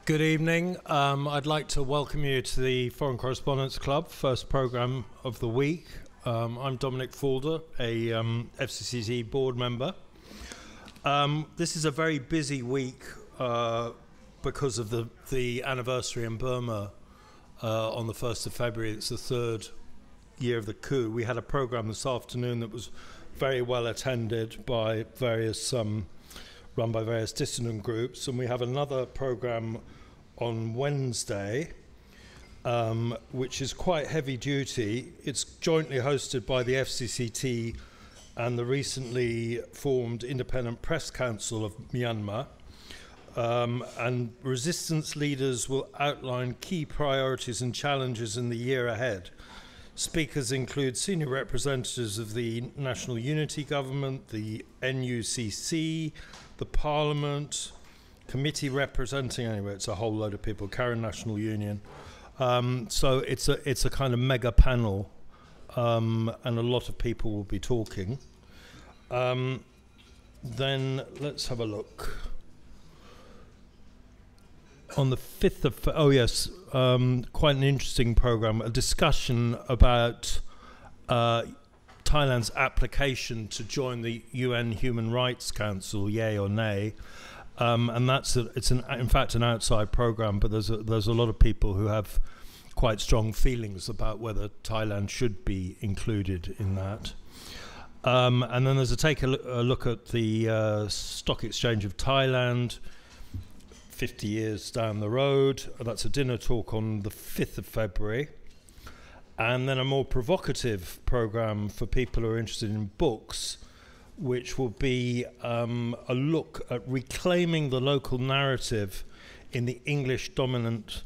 Good evening. I'd like to welcome you to the Foreign Correspondence Club, first programme of the week. I'm Dominic Falder, a FCCT board member. This is a very busy week because of the anniversary in Burma on the 1st of February. It's the third year of the coup. We had a programme this afternoon that was very well attended by various run by various dissident groups, and we have another programme on Wednesday, which is quite heavy duty. It's jointly hosted by the FCCT and the recently formed Independent Press Council of Myanmar, and resistance leaders will outline key priorities and challenges in the year ahead. Speakers include senior representatives of the National Unity Government, the NUCC, the Parliament, committee representing, anyway, it's a whole load of people, Karen National Union. So it's a kind of mega panel, and a lot of people will be talking. Then let's have a look. On the 5th of, quite an interesting program, a discussion about Thailand's application to join the UN Human Rights Council, yay or nay. And it's in fact an outside program, but there's a lot of people who have quite strong feelings about whether Thailand should be included in that. And then there's a look at the Stock Exchange of Thailand, 50 years down the road. That's a dinner talk on the 5th of February. And then a more provocative program for people who are interested in books, which will be a look at reclaiming the local narrative in the English dominant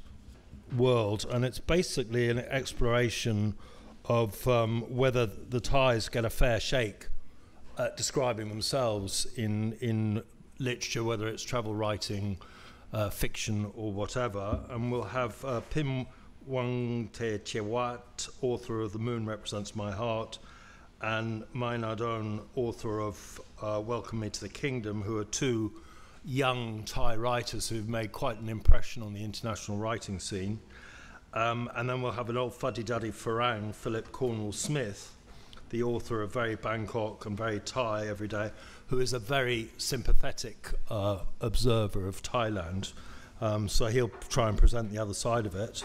world. And it's basically an exploration of whether the Thais get a fair shake at describing themselves in literature, whether it's travel writing, fiction or whatever. And we'll have Pim Wang Te Chewat, author of The Moon Represents My Heart, and Mai Nadon, author of Welcome Me to the Kingdom, who are two young Thai writers who've made quite an impression on the international writing scene. And then we'll have an old fuddy-duddy Farang, Philip Cornwall Smith, the author of Very Bangkok and Very Thai Every Day, who is a very sympathetic observer of Thailand. So he'll try and present the other side of it.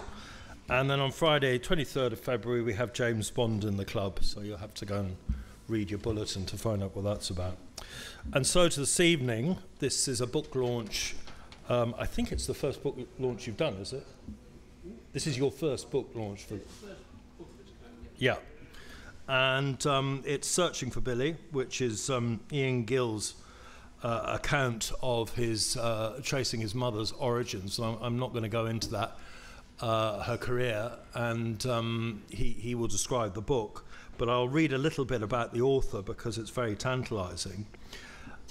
And then on Friday, 23rd of February, we have James Bond in the club, so you'll have to go and read your bulletin to find out what that's about. And so to this evening, this is a book launch. I think it's the first book launch you've done, is it? This is your first book launch for... Yeah. And it's Searching for Billie, which is Ian Gill's account of his tracing his mother's origins. So I'm not going to go into that. Her career, and he will describe the book, but I'll read a little bit about the author because it's very tantalizing.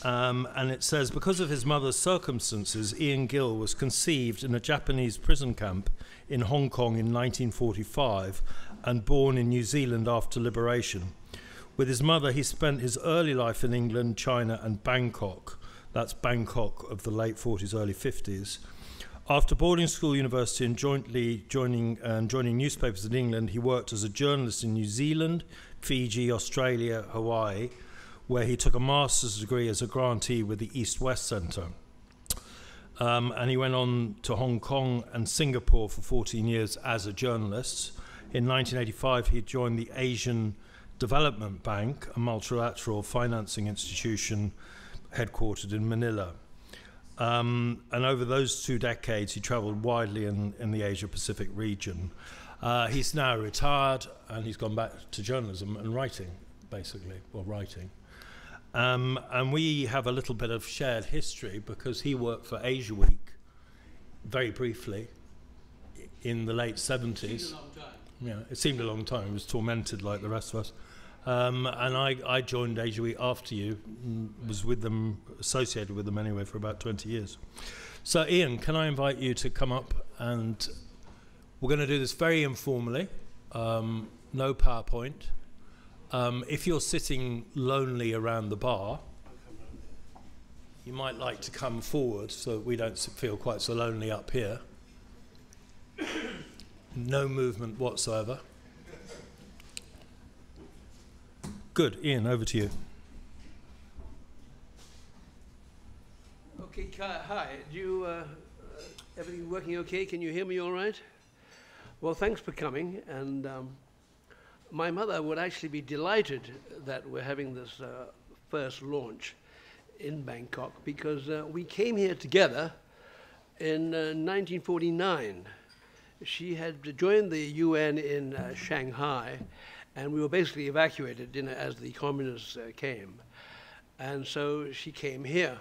And it says, because of his mother's circumstances, Ian Gill was conceived in a Japanese prison camp in Hong Kong in 1945 and born in New Zealand after liberation. With his mother, he spent his early life in England, China and Bangkok. That's Bangkok of the late 40s, early 50s. After boarding school, university, and joining newspapers in England, he worked as a journalist in New Zealand, Fiji, Australia, Hawaii, where he took a master's degree as a grantee with the East-West Centre. And he went on to Hong Kong and Singapore for 14 years as a journalist. In 1985, he joined the Asian Development Bank, a multilateral financing institution headquartered in Manila. And over those 2 decades, he travelled widely in the Asia-Pacific region. He's now retired, and he's gone back to journalism and writing, basically, or writing. And we have a little bit of shared history because he worked for Asia Week, very briefly, in the late 70s. It seemed a long time. Yeah, it seemed a long time. He was tormented like the rest of us. And I joined Asia Week after you, was with them, associated with them anyway, for about 20 years. So Ian, can I invite you to come up, and we're going to do this very informally, no PowerPoint. If you're sitting lonely around the bar, you might like to come forward so that we don't feel quite so lonely up here. No movement whatsoever. Good. Ian, over to you. Okay, hi. Everything working okay? Can you hear me all right? Well, thanks for coming. And my mother would actually be delighted that we're having this first launch in Bangkok, because we came here together in 1949. She had joined the UN in Shanghai, and we were basically evacuated as the communists came. And so she came here.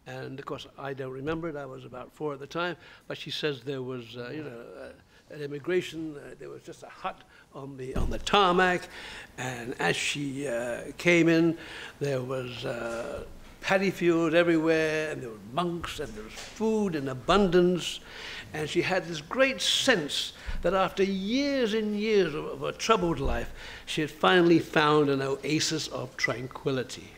And of course, I don't remember it. I was about 4 at the time. But she says there was, an immigration. There was just a hut on the tarmac, and as she came in, there was paddy field everywhere, and there were monks, and there was food in abundance. And she had this great sense that after years and years of a troubled life, she had finally found an oasis of tranquility.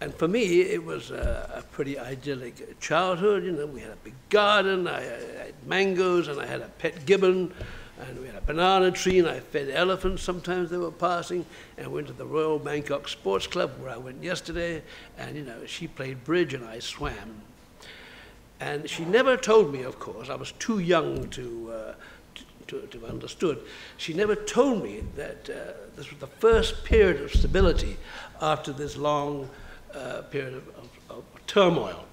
And for me, it was a pretty idyllic childhood. We had a big garden, I had mangoes, and I had a pet gibbon, and we had a banana tree, and I fed elephants sometimes they were passing, and went to the Royal Bangkok Sports Club, where I went yesterday, and she played bridge and I swam. And she never told me, of course, I was too young to understood. She never told me that this was the first period of stability after this long period of turmoil.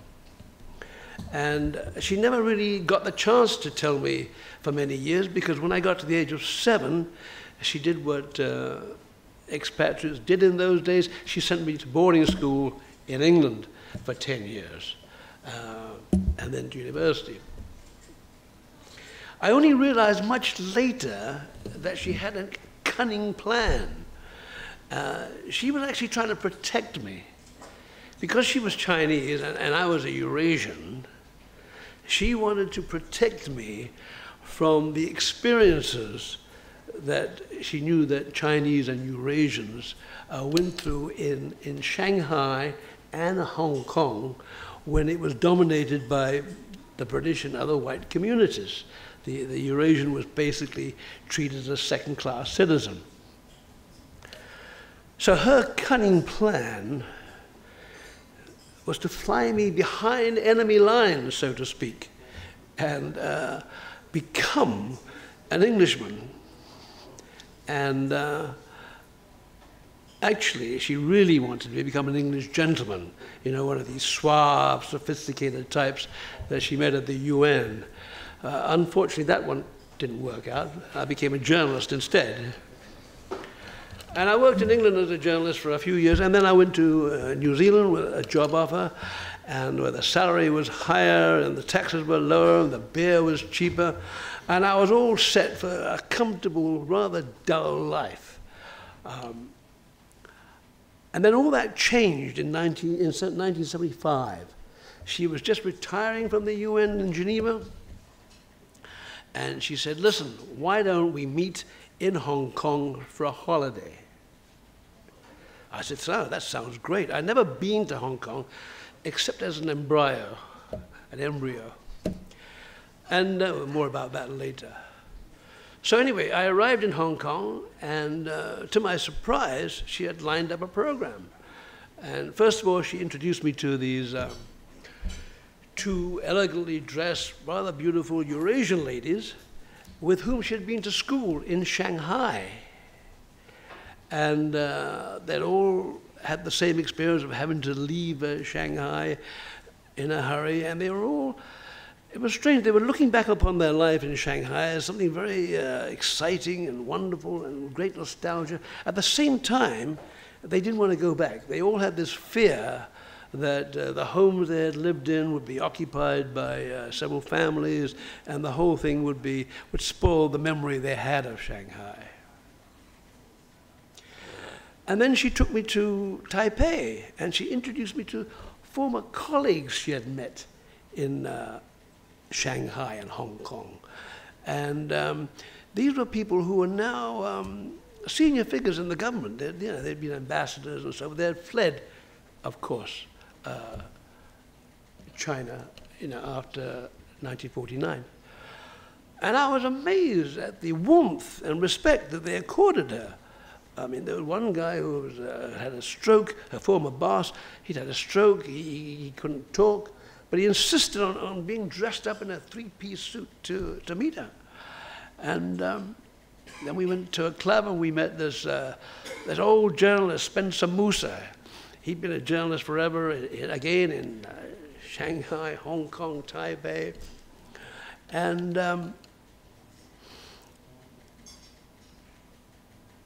And she never really got the chance to tell me for many years, because when I got to the age of 7, she did what expatriates did in those days. She sent me to boarding school in England for 10 years. And then to university. I only realized much later that she had a cunning plan. She was actually trying to protect me. Because she was Chinese and I was a Eurasian, she wanted to protect me from the experiences that she knew that Chinese and Eurasians went through in Shanghai and Hong Kong, when it was dominated by the British and other white communities. The Eurasian was basically treated as a second-class citizen. So her cunning plan was to fly me behind enemy lines, so to speak, and become an Englishman. And actually, she really wanted me to become an English gentleman, one of these suave, sophisticated types that she met at the UN. Unfortunately, that one didn't work out. I became a journalist instead. And I worked in England as a journalist for a few years, and then I went to New Zealand with a job offer, and where the salary was higher, and the taxes were lower, and the beer was cheaper, and I was all set for a comfortable, rather dull life. And then all that changed in 1975. She was just retiring from the UN in Geneva, and she said, listen, why don't we meet in Hong Kong for a holiday? I said, so, that sounds great. I'd never been to Hong Kong except as an embryo. And more about that later. So anyway, I arrived in Hong Kong, and to my surprise, she had lined up a program. And first of all, she introduced me to these 2 elegantly dressed, rather beautiful Eurasian ladies with whom she had been to school in Shanghai. And they'd all had the same experience of having to leave Shanghai in a hurry, and they were all, it was strange, they were looking back upon their life in Shanghai as something very exciting and wonderful and great nostalgia. At the same time, they didn't want to go back. They all had this fear that the homes they had lived in would be occupied by several families, and the whole thing would spoil the memory they had of Shanghai. And then she took me to Taipei, and she introduced me to former colleagues she had met in Shanghai and Hong Kong. And these were people who were now senior figures in the government. They'd been ambassadors and so on. They had fled of course, China, after 1949. And I was amazed at the warmth and respect that they accorded her. I mean, there was one guy who had a stroke, her former boss. He'd had a stroke, he couldn't talk, but he insisted on being dressed up in a three-piece suit to meet her. And then we went to a club and we met this old journalist, Spencer Musa. He'd been a journalist forever, again in Shanghai, Hong Kong, Taipei. And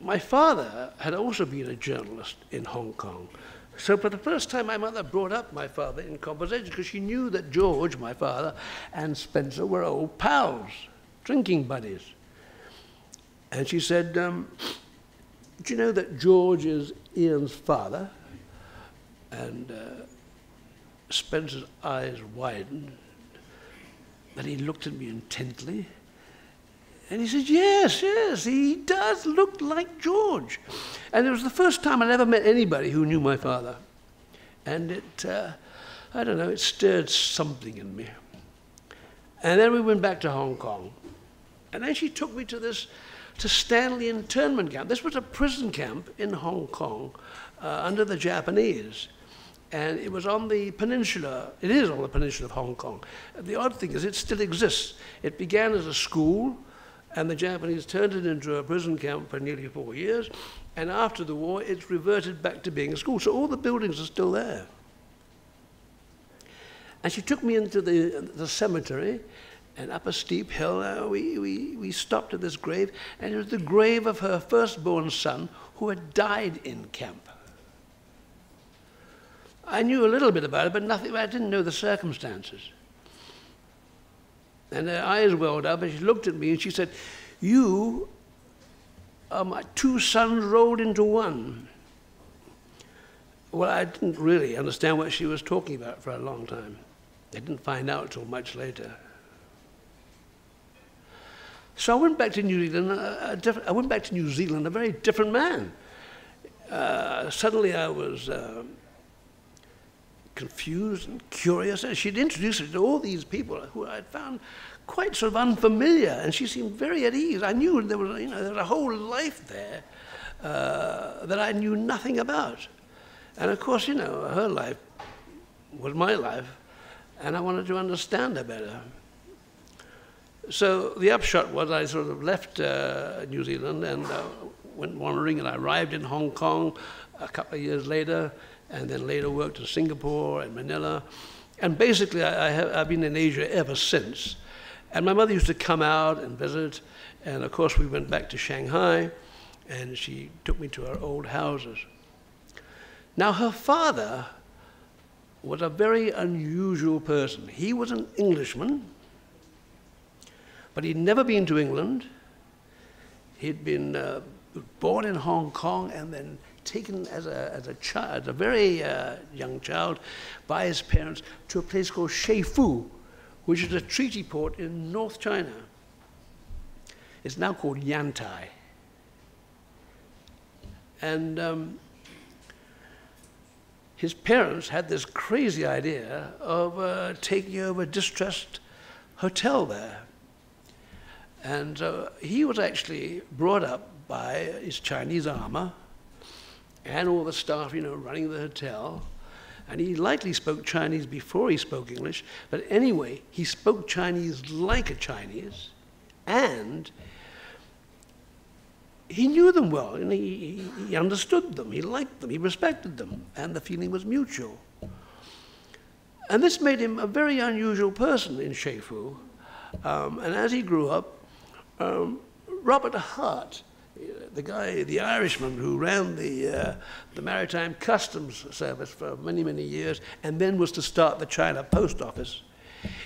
my father had also been a journalist in Hong Kong. So for the first time, my mother brought up my father in conversation because she knew that George, my father, and Spencer were old pals, drinking buddies. And she said, do you know that George is Ian's father? And Spencer's eyes widened, but he looked at me intently. And he said, yes, he does look like George. And it was the first time I'd ever met anybody who knew my father. And it, I don't know, it stirred something in me. And then we went back to Hong Kong. And then she took me to Stanley internment camp. This was a prison camp in Hong Kong under the Japanese. And it was on the peninsula, it is on the peninsula of Hong Kong. And the odd thing is it still exists. It began as a school, and the Japanese turned it into a prison camp for nearly 4 years. And after the war, it's reverted back to being a school. So all the buildings are still there. And she took me into the cemetery, and up a steep hill, we stopped at this grave, and it was the grave of her firstborn son who had died in camp. I knew a little bit about it, but nothing, I didn't know the circumstances. And her eyes welled up, and she looked at me, and she said, you are my two sons rolled into one. Well, I didn't really understand what she was talking about for a long time. I didn't find out until much later. So I went back to New Zealand, a very different man. Suddenly I was confused and curious, and she'd introduced me to all these people who I'd found quite sort of unfamiliar, and she seemed very at ease. I knew there was, there was a whole life there that I knew nothing about. And of course, her life was my life, and I wanted to understand her better. So the upshot was I sort of left New Zealand and went wandering, and I arrived in Hong Kong a couple of years later, and then later worked in Singapore and Manila. And basically, I've been in Asia ever since. And my mother used to come out and visit, and of course we went back to Shanghai, and she took me to her old houses. Now, her father was a very unusual person. He was an Englishman, but he'd never been to England. He'd been born in Hong Kong and then taken as a child, a very young child, by his parents to a place called Sheifu, which is a treaty port in North China. It's now called Yantai. And his parents had this crazy idea of taking over a distressed hotel there. And he was actually brought up by his Chinese armor and all the staff, running the hotel. And he likely spoke Chinese before he spoke English, but anyway, he spoke Chinese like a Chinese, and he knew them well, and he understood them, he liked them, he respected them, and the feeling was mutual. And this made him a very unusual person in Sheifu. And as he grew up, Robert Hart, the Irishman who ran the Maritime Customs Service for many, many years, and then was to start the China Post Office,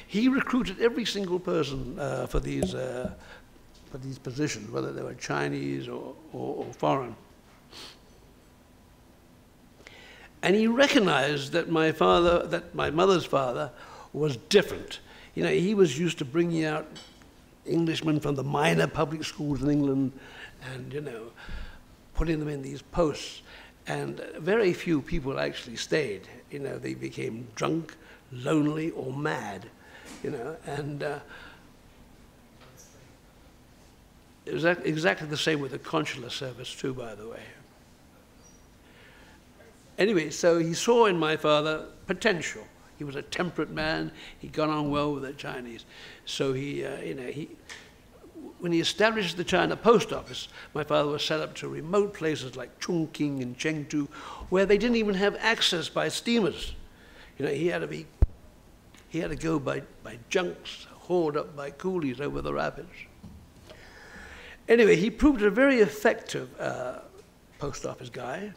he recruited every single person for these positions, whether they were Chinese or foreign. And he recognized that my mother's father was different. He was used to bringing out Englishmen from the minor public schools in England and, putting them in these posts. And very few people actually stayed. You know, they became drunk, lonely, or mad, you know, and it was exactly the same with the consular service too, by the way. Anyway, so he saw in my father potential. He was a temperate man. He got on well with the Chinese. So he, you know, when he established the China post office, my father was set up to remote places like Chongqing and Chengdu, where they didn't even have access by steamers. You know, he had to go by junks, hauled up by coolies over the rapids. Anyway, he proved a very effective post office guy.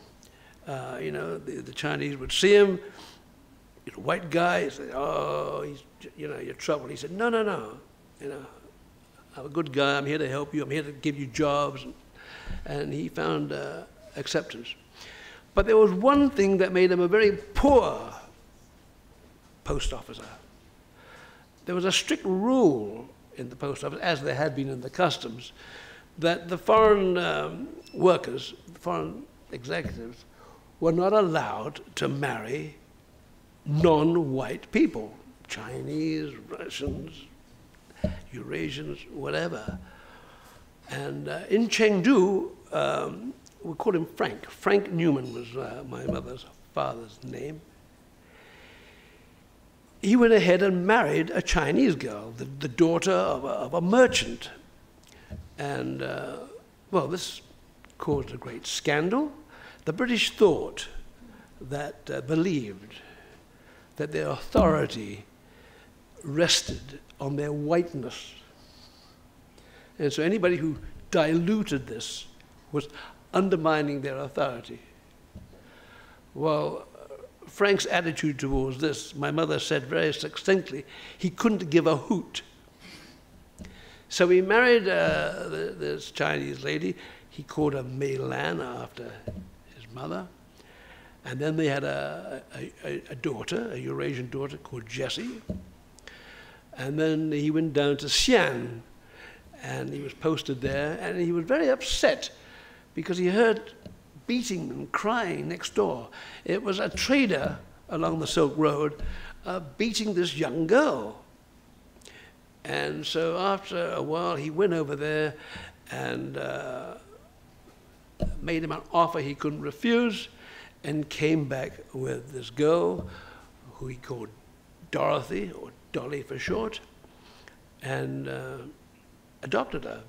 You know, the Chinese would see him, you know, white guy, say, oh, you know, you're trouble. He said, no, no, no, you know, I'm a good guy, I'm here to help you, I'm here to give you jobs. And he found acceptance. But there was one thing that made him a very poor post officer. There was a strict rule in the post office, as there had been in the customs, that the foreign workers, the foreign executives, were not allowed to marry non-white people, Chinese, Russians, Eurasians, whatever. And in Chengdu, we called him Frank. Frank Newman was my mother's father's name. He went ahead and married a Chinese girl, the daughter of a merchant. And, well, this caused a great scandal. The British thought that, believed that their authority rested on their whiteness. And so anybody who diluted this was undermining their authority. Well, Frank's attitude towards this, my mother said very succinctly, he couldn't give a hoot. So he married this Chinese lady. He called her Mei Lan after his mother. And then they had a daughter, a Eurasian daughter called Jessie. And then he went down to Xi'an, and he was posted there, and he was very upset because he heard beating and crying next door. It was a trader along the Silk Road beating this young girl. And so after a while, he went over there and made him an offer he couldn't refuse, and came back with this girl who he called Dorothy, or Dolly for short, and adopted her,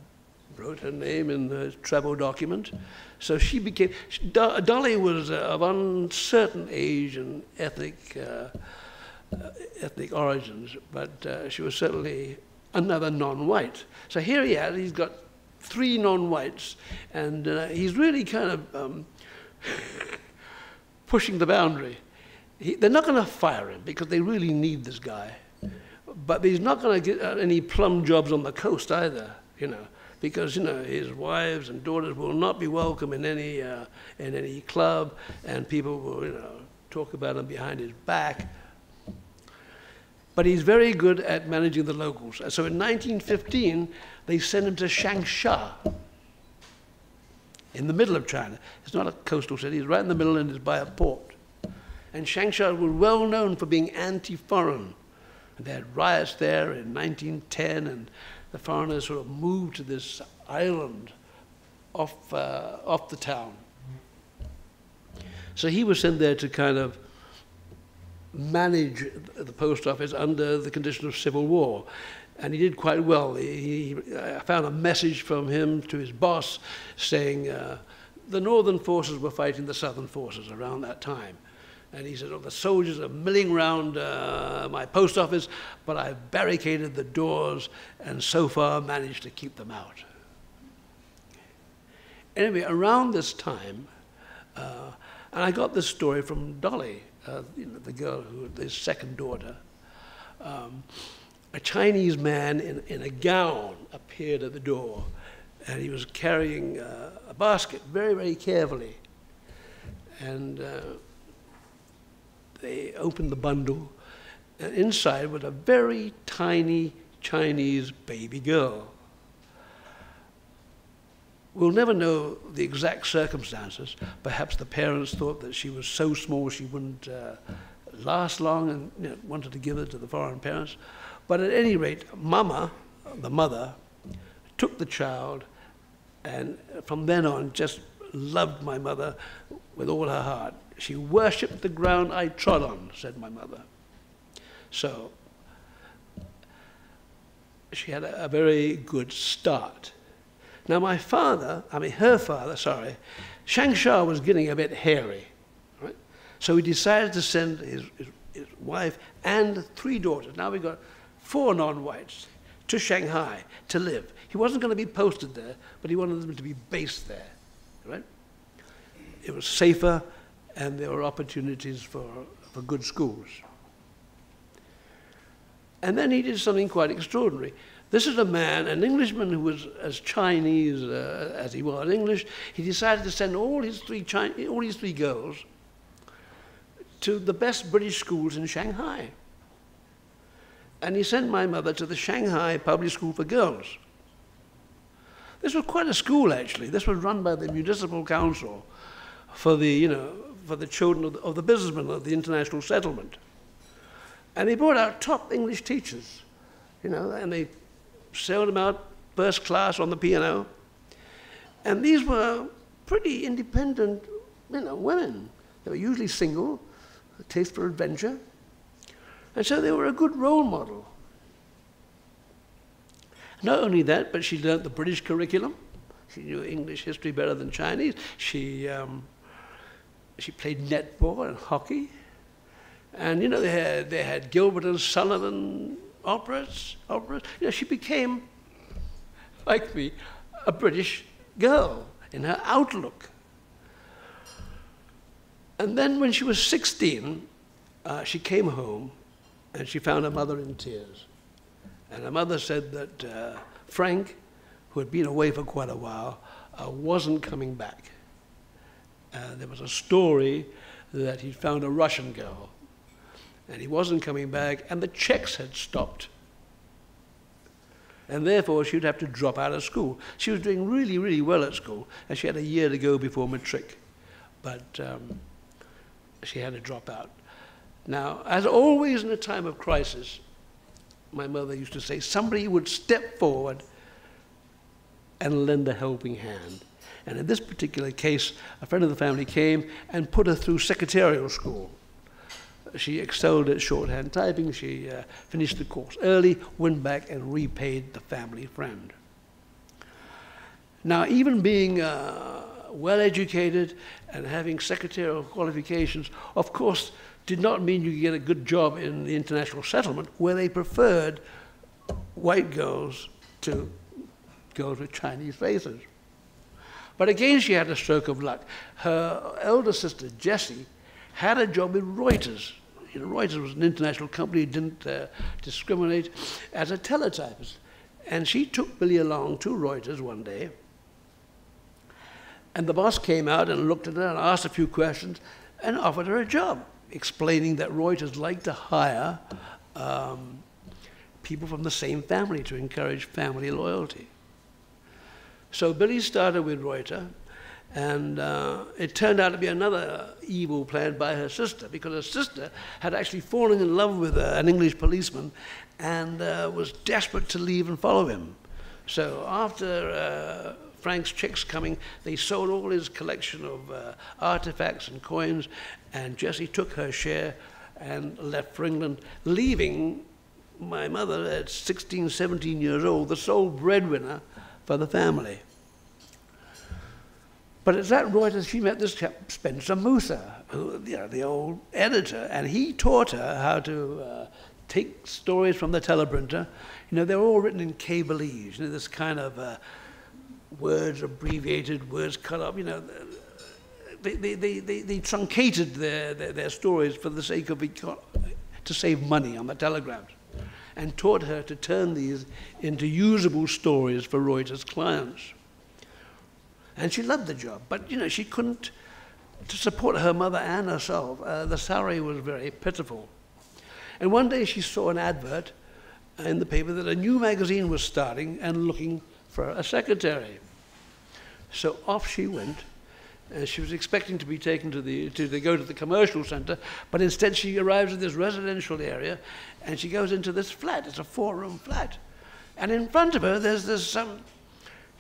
wrote her name in the travel document. So she became, Dolly was of uncertain age and ethnic origins, but she was certainly another non-white. So here he's got 3 non-whites, and he's really kind of pushing the boundary. They're not going to fire him because they really need this guy. But he's not going to get any plum jobs on the coast either, you know, because, you know, his wives and daughters will not be welcome in any club, and people will, you know, talk about him behind his back. But he's very good at managing the locals. So in 1915, they sent him to Changsha, in the middle of China. It's not a coastal city, it's right in the middle and it's by a port. And Changsha was well known for being anti-foreign. They had riots there in 1910, and the foreigners sort of moved to this island off the town. So he was sent there to kind of manage the post office under the condition of civil war. And he did quite well. I found a message from him to his boss saying the northern forces were fighting the southern forces around that time. And he said, oh, the soldiers are milling around my post office, but I've barricaded the doors and so far managed to keep them out. Anyway, around this time, and I got this story from Dolly, you know, the girl, his second daughter. A Chinese man in a gown appeared at the door, and he was carrying a basket very, very carefully. And they opened the bundle, and inside was a very tiny Chinese baby girl. We'll never know the exact circumstances. Perhaps the parents thought that she was so small she wouldn't last long and wanted to give her to the foreign parents. But at any rate, Mama, the mother, took the child and from then on just loved my mother with all her heart. She worshipped the ground I trod on, said my mother. So she had a very good start. Now her father, Changsha was getting a bit hairy, right? So he decided to send his wife and 3 daughters, now we've got 4 non-whites, to Shanghai to live. He wasn't going to be posted there, but he wanted them to be based there, right? It was safer and there were opportunities for good schools. And then he did something quite extraordinary. This is a man, an Englishman who was as Chinese as he was English. He decided to send all his 3 girls to the best British schools in Shanghai. And he sent my mother to the Shanghai Public School for Girls. This was quite a school, actually. This was run by the municipal council for the, for the children of the businessmen of the international settlement. And they brought out top English teachers, and they sailed them out first class on the piano. And these were pretty independent, women. They were usually single, a taste for adventure. And so they were a good role model. Not only that, but she learned the British curriculum. She knew English history better than Chinese. She played netball and hockey. And, they had Gilbert and Sullivan operas. She became, like me, a British girl in her outlook. And then when she was 16, she came home and she found her mother in tears. And her mother said that Frank, who had been away for quite a while, wasn't coming back. There was a story that he'd found a Russian girl, and he wasn't coming back, and the checks had stopped. And therefore, she'd have to drop out of school. She was doing really, really well at school, and she had a year to go before matric. But she had to drop out. Now, as always in a time of crisis, my mother used to say, somebody would step forward and lend a helping hand. And in this particular case, a friend of the family came and put her through secretarial school. She excelled at shorthand typing. She finished the course early, went back and repaid the family friend. Now, even being well-educated and having secretarial qualifications, of course, did not mean you could get a good job in the international settlement, where they preferred white girls to girls with Chinese faces. But again, she had a stroke of luck. Her elder sister, Jessie, had a job with Reuters. Reuters was an international company, didn't discriminate, as a teletypist. And she took Billie along to Reuters one day. And the boss came out and looked at her and asked a few questions and offered her a job, explaining that Reuters liked to hire people from the same family to encourage family loyalty. So Billie started with Reuters, and it turned out to be another evil plan by her sister, because her sister had actually fallen in love with an English policeman and was desperate to leave and follow him. So after Frank's checks coming, they sold all his collection of artifacts and coins, and Jessie took her share and left for England, leaving my mother at 16, 17 years old, the sole breadwinner for the family. But at that Reuters, she met this chap, Spencer Musa, who, the old editor, and he taught her how to take stories from the teleprinter. They're all written in K-Belize, this kind of words abbreviated, words cut up, they truncated their stories for the sake of to save money on the telegrams, and taught her to turn these into usable stories for Reuters clients. And she loved the job, but she couldn't, to support her mother and herself, the salary was very pitiful. And one day she saw an advert in the paper that a new magazine was starting and looking for a secretary. So off she went. She was expecting to be taken to go to the commercial center, but instead she arrives in this residential area, and she goes into this flat. It's a 4-room flat. And in front of her, there's this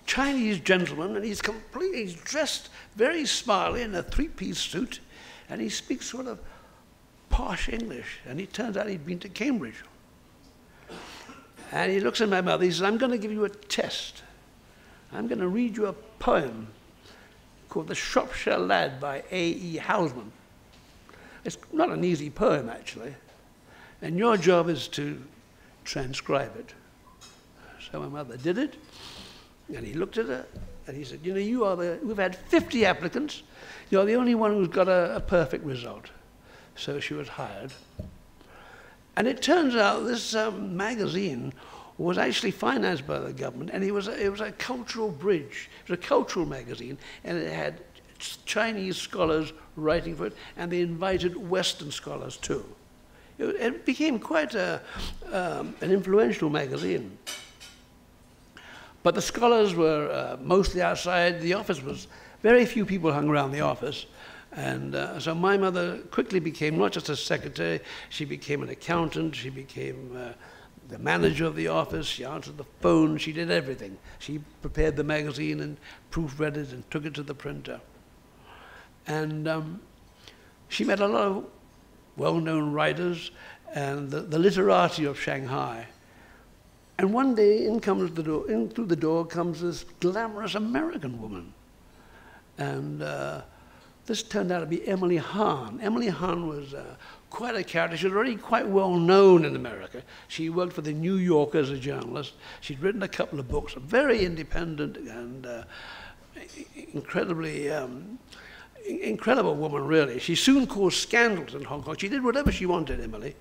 Chinese gentleman, and he's dressed very smartly in a 3-piece suit, and he speaks sort of posh English, and it turns out he'd been to Cambridge. And he looks at my mother, he says, I'm going to give you a test. I'm going to read you a poem called The Shropshire Lad by A.E. Housman. It's not an easy poem, actually, and your job is to transcribe it. So my mother did it, and he looked at her, and he said, you know, we've had 50 applicants, you're the only one who's got a perfect result. So she was hired. And it turns out this magazine was actually financed by the government, and it was a cultural bridge. It was a cultural magazine, and it had Chinese scholars writing for it, and they invited Western scholars too. It became quite an influential magazine. But the scholars were mostly outside. The office was, very few people hung around the office. And so my mother quickly became not just a secretary, she became an accountant, she became the manager of the office, she answered the phone, she did everything. She prepared the magazine and proofread it and took it to the printer. And she met a lot of well-known writers and the literati of Shanghai. And one day in through the door comes this glamorous American woman. And this turned out to be Emily Hahn. Emily Hahn was quite a character. She was already quite well known in America. She worked for the New Yorker as a journalist. She'd written a couple of books, very independent and incredibly incredible woman, really. She soon caused scandals in Hong Kong. She did whatever she wanted, Emily.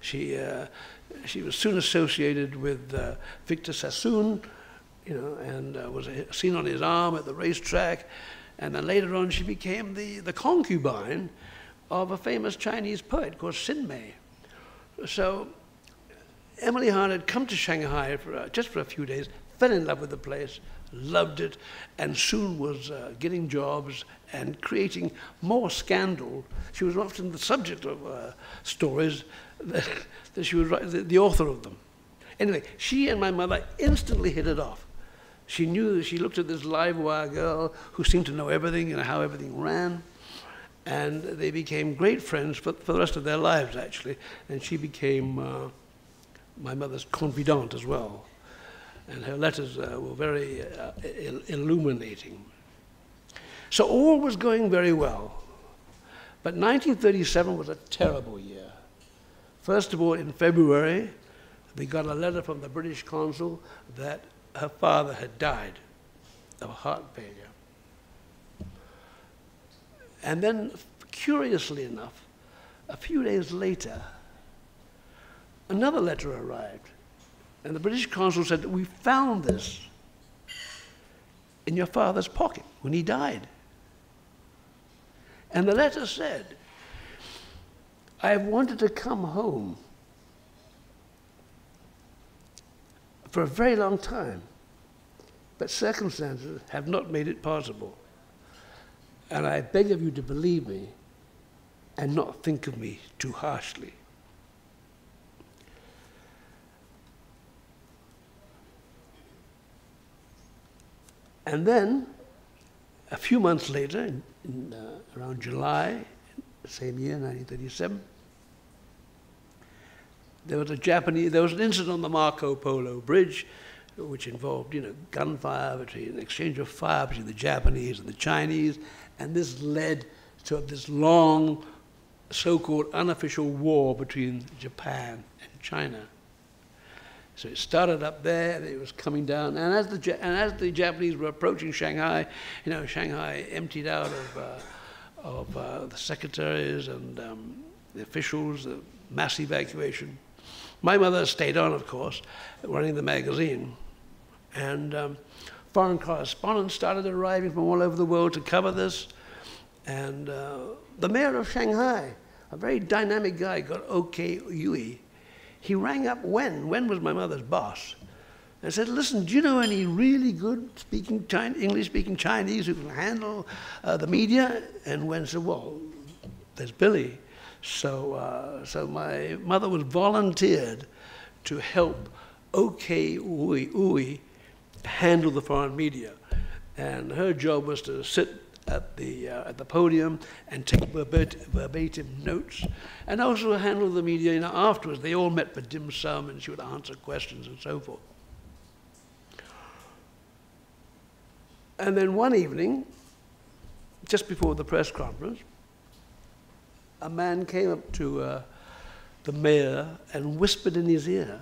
She was soon associated with Victor Sassoon, you know, and was seen on his arm at the racetrack. And then later on, she became the concubine of a famous Chinese poet called Sin Mei. So Emily Hahn had come to Shanghai just for a few days, fell in love with the place, loved it, and soon was getting jobs and creating more scandal. She was often the subject of stories that she was the author of them. Anyway, she and my mother instantly hit it off. She knew, she looked at this live wire girl who seemed to know everything and how everything ran. And they became great friends for the rest of their lives, actually. And she became my mother's confidante as well. And her letters were very illuminating. So all was going very well. But 1937 was a terrible year. First of all, in February, they got a letter from the British consul that her father had died of heart failure. And then, curiously enough, a few days later, another letter arrived. And the British consul said, we found this in your father's pocket when he died. And the letter said, I have wanted to come home for a very long time, but circumstances have not made it possible. And I beg of you to believe me and not think of me too harshly. And then, a few months later, around July, same year, 1937, there was an incident on the Marco Polo Bridge, which involved, gunfire, an exchange of fire between the Japanese and the Chinese, and this led to this long, so-called unofficial war between Japan and China. So it started up there, and it was coming down, and as the Japanese were approaching Shanghai, Shanghai emptied out of the secretaries and the officials, the mass evacuation. My mother stayed on, of course, running the magazine. And foreign correspondents started arriving from all over the world to cover this. And the mayor of Shanghai, a very dynamic guy called O.K. Yui, he rang up Wen. Wen was my mother's boss. and said, listen, do you know any really good English-speaking Chinese who can handle the media? And Wen said, well, there's Billie. So my mother was volunteered to help OK Ui handle the foreign media. And her job was to sit at the podium and take verbatim notes, and also handle the media. Afterwards, they all met for dim sum, and she would answer questions and so forth. And then one evening, just before the press conference, a man came up to the mayor and whispered in his ear.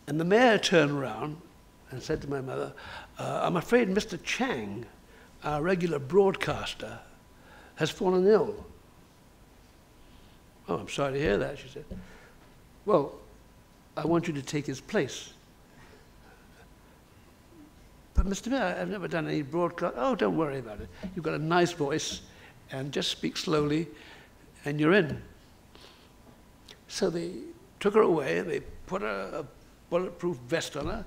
And the mayor turned around and said to my mother, I'm afraid Mr. Chang, our regular broadcaster, has fallen ill. Oh, I'm sorry to hear that, she said. Well, I want you to take his place. But Mr. Mayor, I've never done any broadcast. Oh, don't worry about it. You've got a nice voice, and just speak slowly, and you're in. So they took her away, and they put a bulletproof vest on her,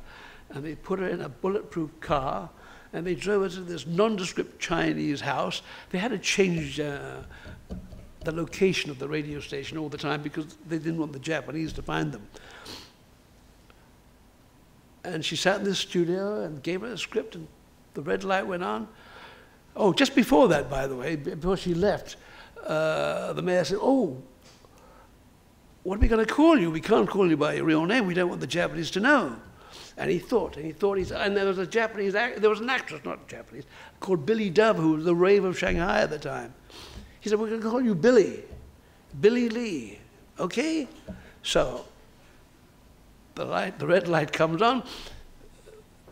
and they put her in a bulletproof car, and they drove her to this nondescript Chinese house. They had to change the location of the radio station all the time because they didn't want the Japanese to find them. And she sat in this studio and gave her a script, and the red light went on. Oh, just before that, by the way, before she left, the mayor said, oh, what are we going to call you? We can't call you by your real name. We don't want the Japanese to know. And he thought, and there was a Japanese, there was an actress, not Japanese, called Billie Dove, who was the rave of Shanghai at the time. He said, we're going to call you Billie, Billie Lee, okay? So the red light comes on,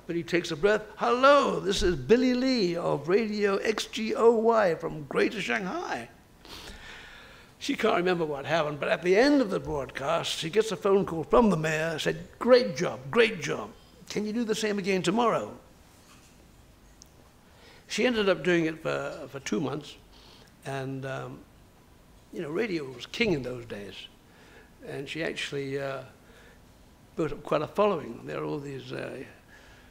but he takes a breath. Hello, this is Billie Lee of Radio XGOY from Greater Shanghai. She can't remember what happened, but at the end of the broadcast, she gets a phone call from the mayor, said, great job, great job. Can you do the same again tomorrow? She ended up doing it for 2 months, and radio was king in those days. And she actually built up quite a following. There are all these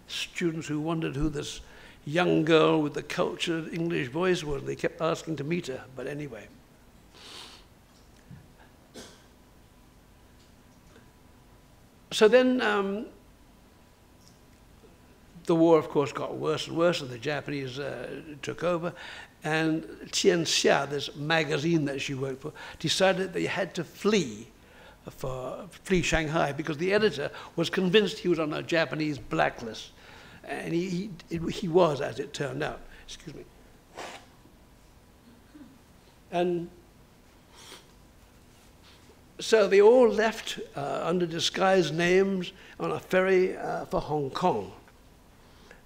students who wondered who this young girl with the cultured English voice was. They kept asking to meet her, but anyway. So then the war, of course, got worse and worse, and the Japanese took over. And Changsha, this magazine that she worked for, decided they had to flee Shanghai because the editor was convinced he was on a Japanese blacklist. And he was, as it turned out. Excuse me. And so they all left under disguised names on a ferry for Hong Kong.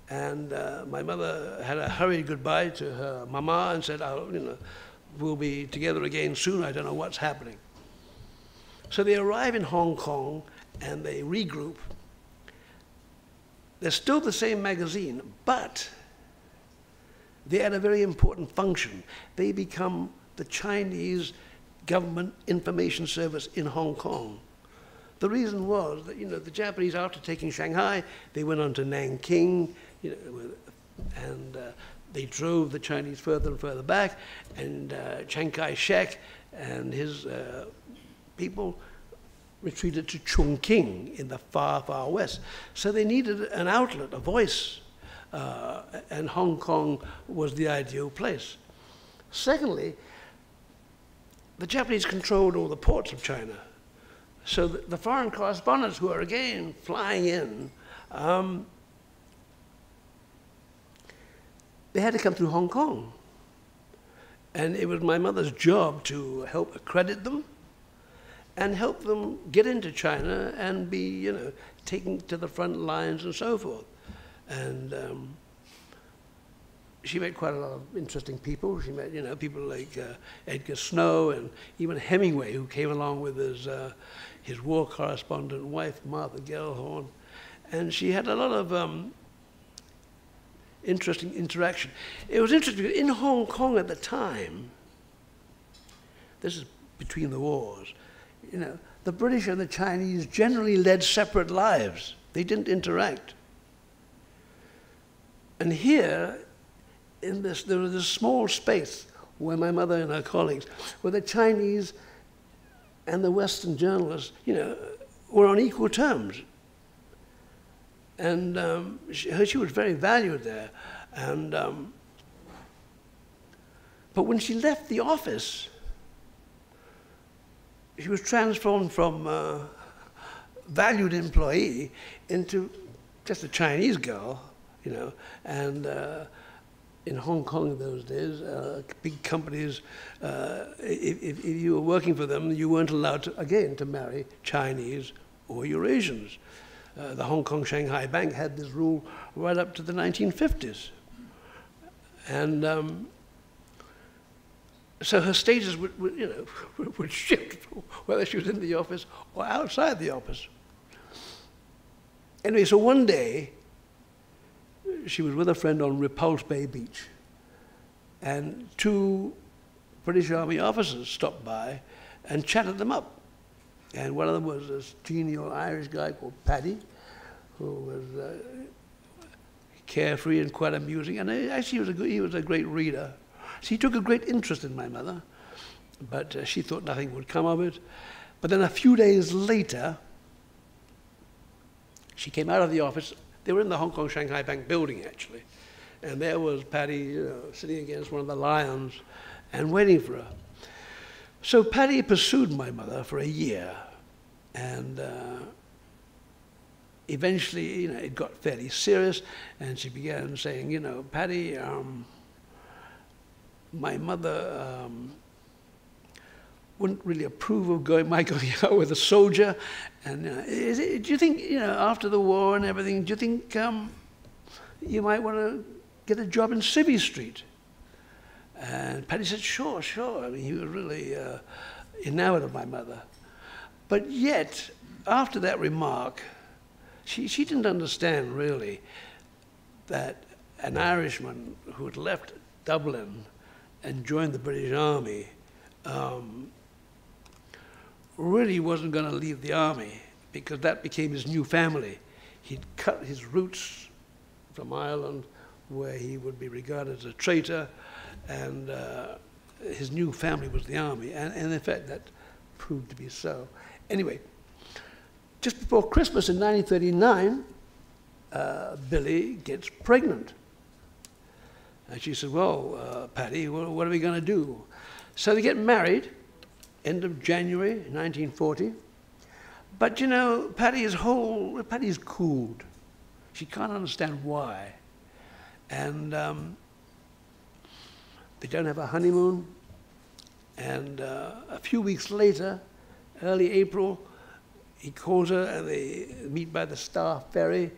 And my mother had a hurried goodbye to her mama and said, we'll be together again soon. I don't know what's happening. So they arrive in Hong Kong and they regroup. They're still the same magazine, but they had a very important function. They become the Chinese government information service in Hong Kong. The reason was that, the Japanese, after taking Shanghai, they went on to Nanking, and they drove the Chinese further and further back, and Chiang Kai-shek and his people retreated to Chongqing in the far, far west. So they needed an outlet, a voice, and Hong Kong was the ideal place. Secondly, the Japanese controlled all the ports of China. So the foreign correspondents who are again flying in, they had to come through Hong Kong. And it was my mother's job to help accredit them and help them get into China and be, taken to the front lines and so forth. And she met quite a lot of interesting people. She met, people like Edgar Snow and even Hemingway, who came along with his war correspondent wife, Martha Gellhorn. And she had a lot of interesting interaction. It was interesting, in Hong Kong at the time, this is between the wars, the British and the Chinese generally led separate lives. They didn't interact. And here, in this, there was this small space where my mother and her colleagues, where the Chinese and the Western journalists, you know, were on equal terms. And she was very valued there. And, but when she left the office, she was transformed from valued employee into just a Chinese girl, you know. And in Hong Kong in those days, big companies, if you were working for them, you weren't allowed to, again, to marry Chinese or Eurasians. The Hong Kong Shanghai Bank had this rule right up to the 1950s. And so her status would shift whether she was in the office or outside the office. Anyway, so one day, she was with a friend on Repulse Bay Beach, and two British Army officers stopped by and chatted them up. And one of them was this genial Irish guy called Paddy, who was carefree and quite amusing. And actually, he was a great reader. So he took a great interest in my mother, but she thought nothing would come of it. But then a few days later, she came out of the office. They were in the Hong Kong Shanghai Bank building, actually. And there was Paddy, you know, sitting against one of the lions and waiting for her. So Paddy pursued my mother for a year, and eventually, you know, it got fairly serious, and she began saying, you know, Paddy, my mother wouldn't really approve of my going out with a soldier, and do you think, you know, after the war and everything, do you think you might want to get a job in Civvy Street? And Paddy said, sure, sure. I mean, he was really enamored of my mother. But yet, after that remark, she didn't understand, really, that an Irishman who had left Dublin and joined the British Army really wasn't going to leave the army, because that became his new family. He'd cut his roots from Ireland, where he would be regarded as a traitor, and his new family was the army, and in fact that proved to be so. Anyway, just before Christmas in 1939, Billie gets pregnant. And she said, well, Paddy, what are we going to do? So they get married, end of January 1940. But you know, Paddy's cooled. She can't understand why. And they don't have a honeymoon. And a few weeks later, early April, he calls her and they meet by the Star Ferry.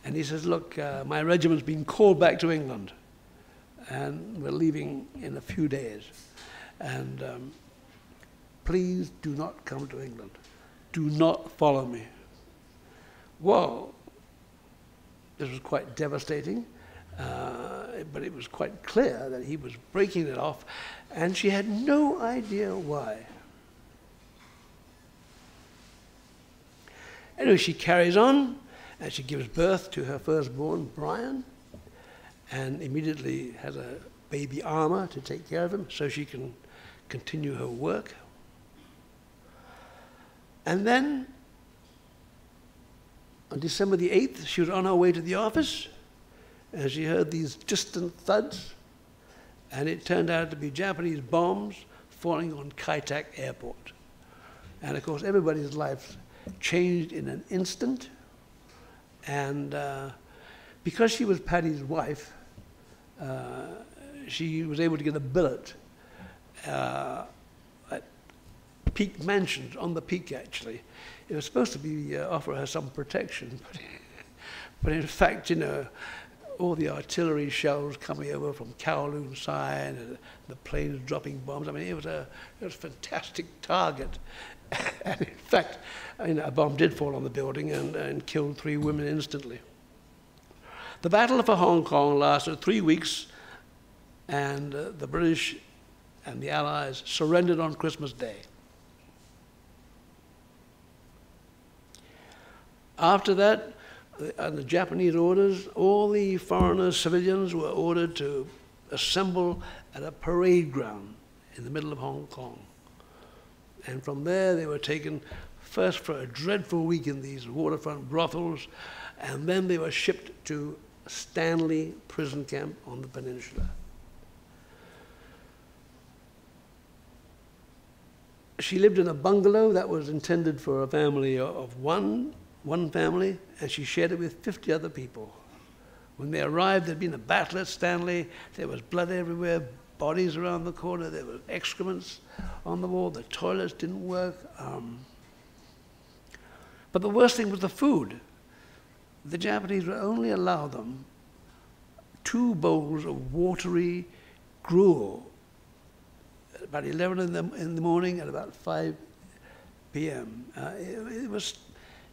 And he says, look, my regiment's been called back to England. And we're leaving in a few days. And please do not come to England. Do not follow me. Well, this was quite devastating. But it was quite clear that he was breaking it off, and she had no idea why. Anyway, she carries on, and she gives birth to her firstborn, Brian, and immediately has a baby Armour to take care of him so she can continue her work. And then, on December the 8th, she was on her way to the office, and she heard these distant thuds, and it turned out to be Japanese bombs falling on Kai Tak Airport. And of course, everybody's life changed in an instant, and because she was Paddy's wife, she was able to get a billet at Peak Mansions, on the Peak actually. It was supposed to be offer her some protection, but in fact, you know, all the artillery shells coming over from Kowloon side, and the planes dropping bombs. I mean, it was a fantastic target. And in fact, I mean, a bomb did fall on the building and killed 3 women instantly. The battle for Hong Kong lasted 3 weeks, and the British and the Allies surrendered on Christmas Day. After that, under Japanese orders, all the foreigners, civilians, were ordered to assemble at a parade ground in the middle of Hong Kong. And from there, they were taken first for a dreadful week in these waterfront brothels, and then they were shipped to Stanley prison camp on the peninsula. She lived in a bungalow that was intended for a family of one family, and she shared it with 50 other people. When they arrived, there'd been a battle at Stanley. There was blood everywhere, bodies around the corner. There were excrements on the wall. The toilets didn't work. But the worst thing was the food. The Japanese would only allow them 2 bowls of watery gruel at about 11 in the morning and about 5 p.m. It was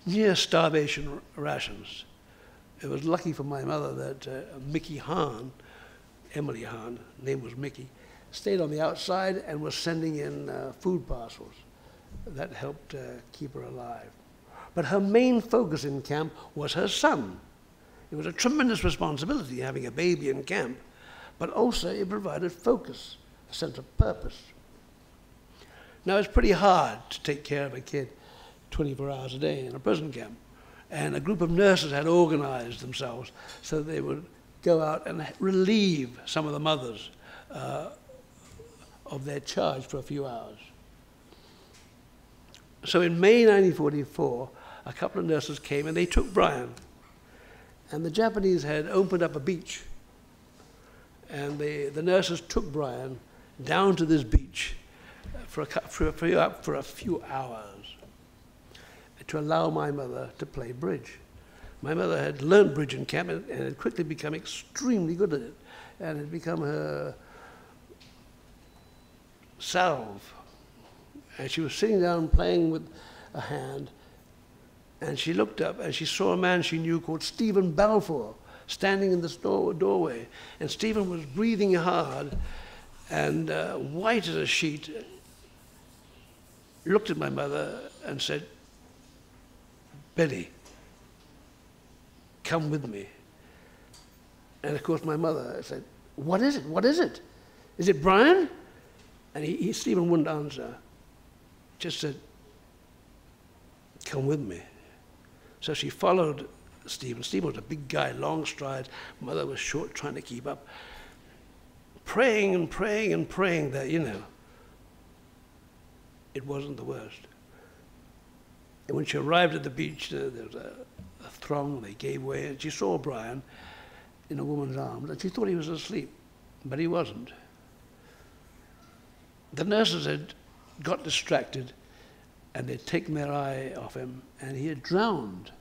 near starvation rations. It was lucky for my mother that Mickey Hahn, Emily Hahn, name was Mickey, stayed on the outside and was sending in food parcels. That helped keep her alive. But her main focus in camp was her son. It was a tremendous responsibility having a baby in camp, but also it provided focus, a sense of purpose. Now, it's pretty hard to take care of a kid 24 hours a day in a prison camp. And a group of nurses had organized themselves so they would go out and relieve some of the mothers of their charge for a few hours. So in May 1944, a couple of nurses came and they took Brian. And the Japanese had opened up a beach. And the nurses took Brian down to this beach for a few hours to allow my mother to play bridge. My mother had learned bridge in camp and had quickly become extremely good at it, and had become her salve. And she was sitting down playing with a hand, and she looked up and she saw a man she knew called Stephen Balfour standing in the doorway. And Stephen was breathing hard and white as a sheet, looked at my mother and said, "Billie, come with me." And of course my mother said, "What is it? What is it? Is it Brian?" And Stephen wouldn't answer, just said, "Come with me." So she followed Stephen. Stephen was a big guy, long strides. Mother was short, trying to keep up, praying and praying and praying that, it wasn't the worst. And when she arrived at the beach, there was a throng. They gave way, and she saw Brian in a woman's arms, and she thought he was asleep, but he wasn't. The nurses had got distracted, and they'd taken their eye off him, and he had drowned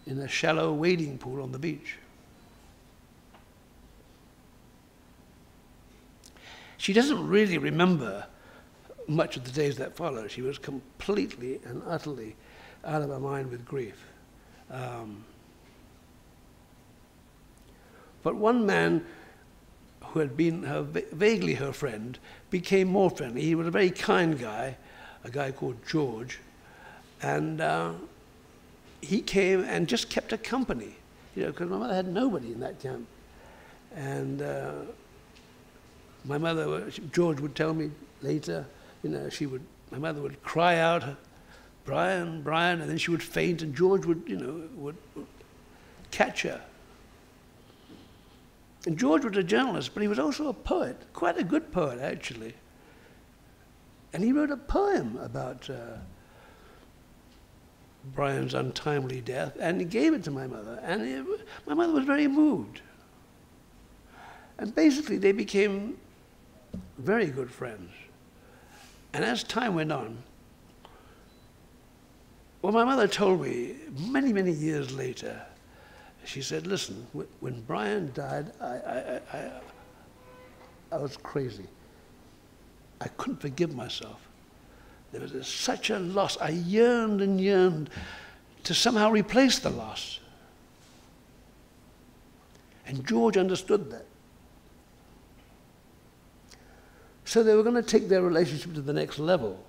in a shallow wading pool on the beach. She doesn't really remember much of the days that followed. She was completely and utterly out of her mind with grief. But one man who had been vaguely her friend became more friendly. He was a very kind guy, a guy called George, and he came and just kept her company, because my mother had nobody in that camp. And George would tell me later, my mother would cry out, "Brian, Brian," and then she would faint, and George would catch her. And George was a journalist, but he was also a poet, quite a good poet, actually. And he wrote a poem about Brian's untimely death, and he gave it to my mother. And my mother was very moved. And basically, they became very good friends. And as time went on, well, my mother told me many, many years later, she said, "Listen, when Brian died, I was crazy. I couldn't forgive myself. There was such a loss. I yearned and yearned to somehow replace the loss." And George understood that. So they were going to take their relationship to the next level.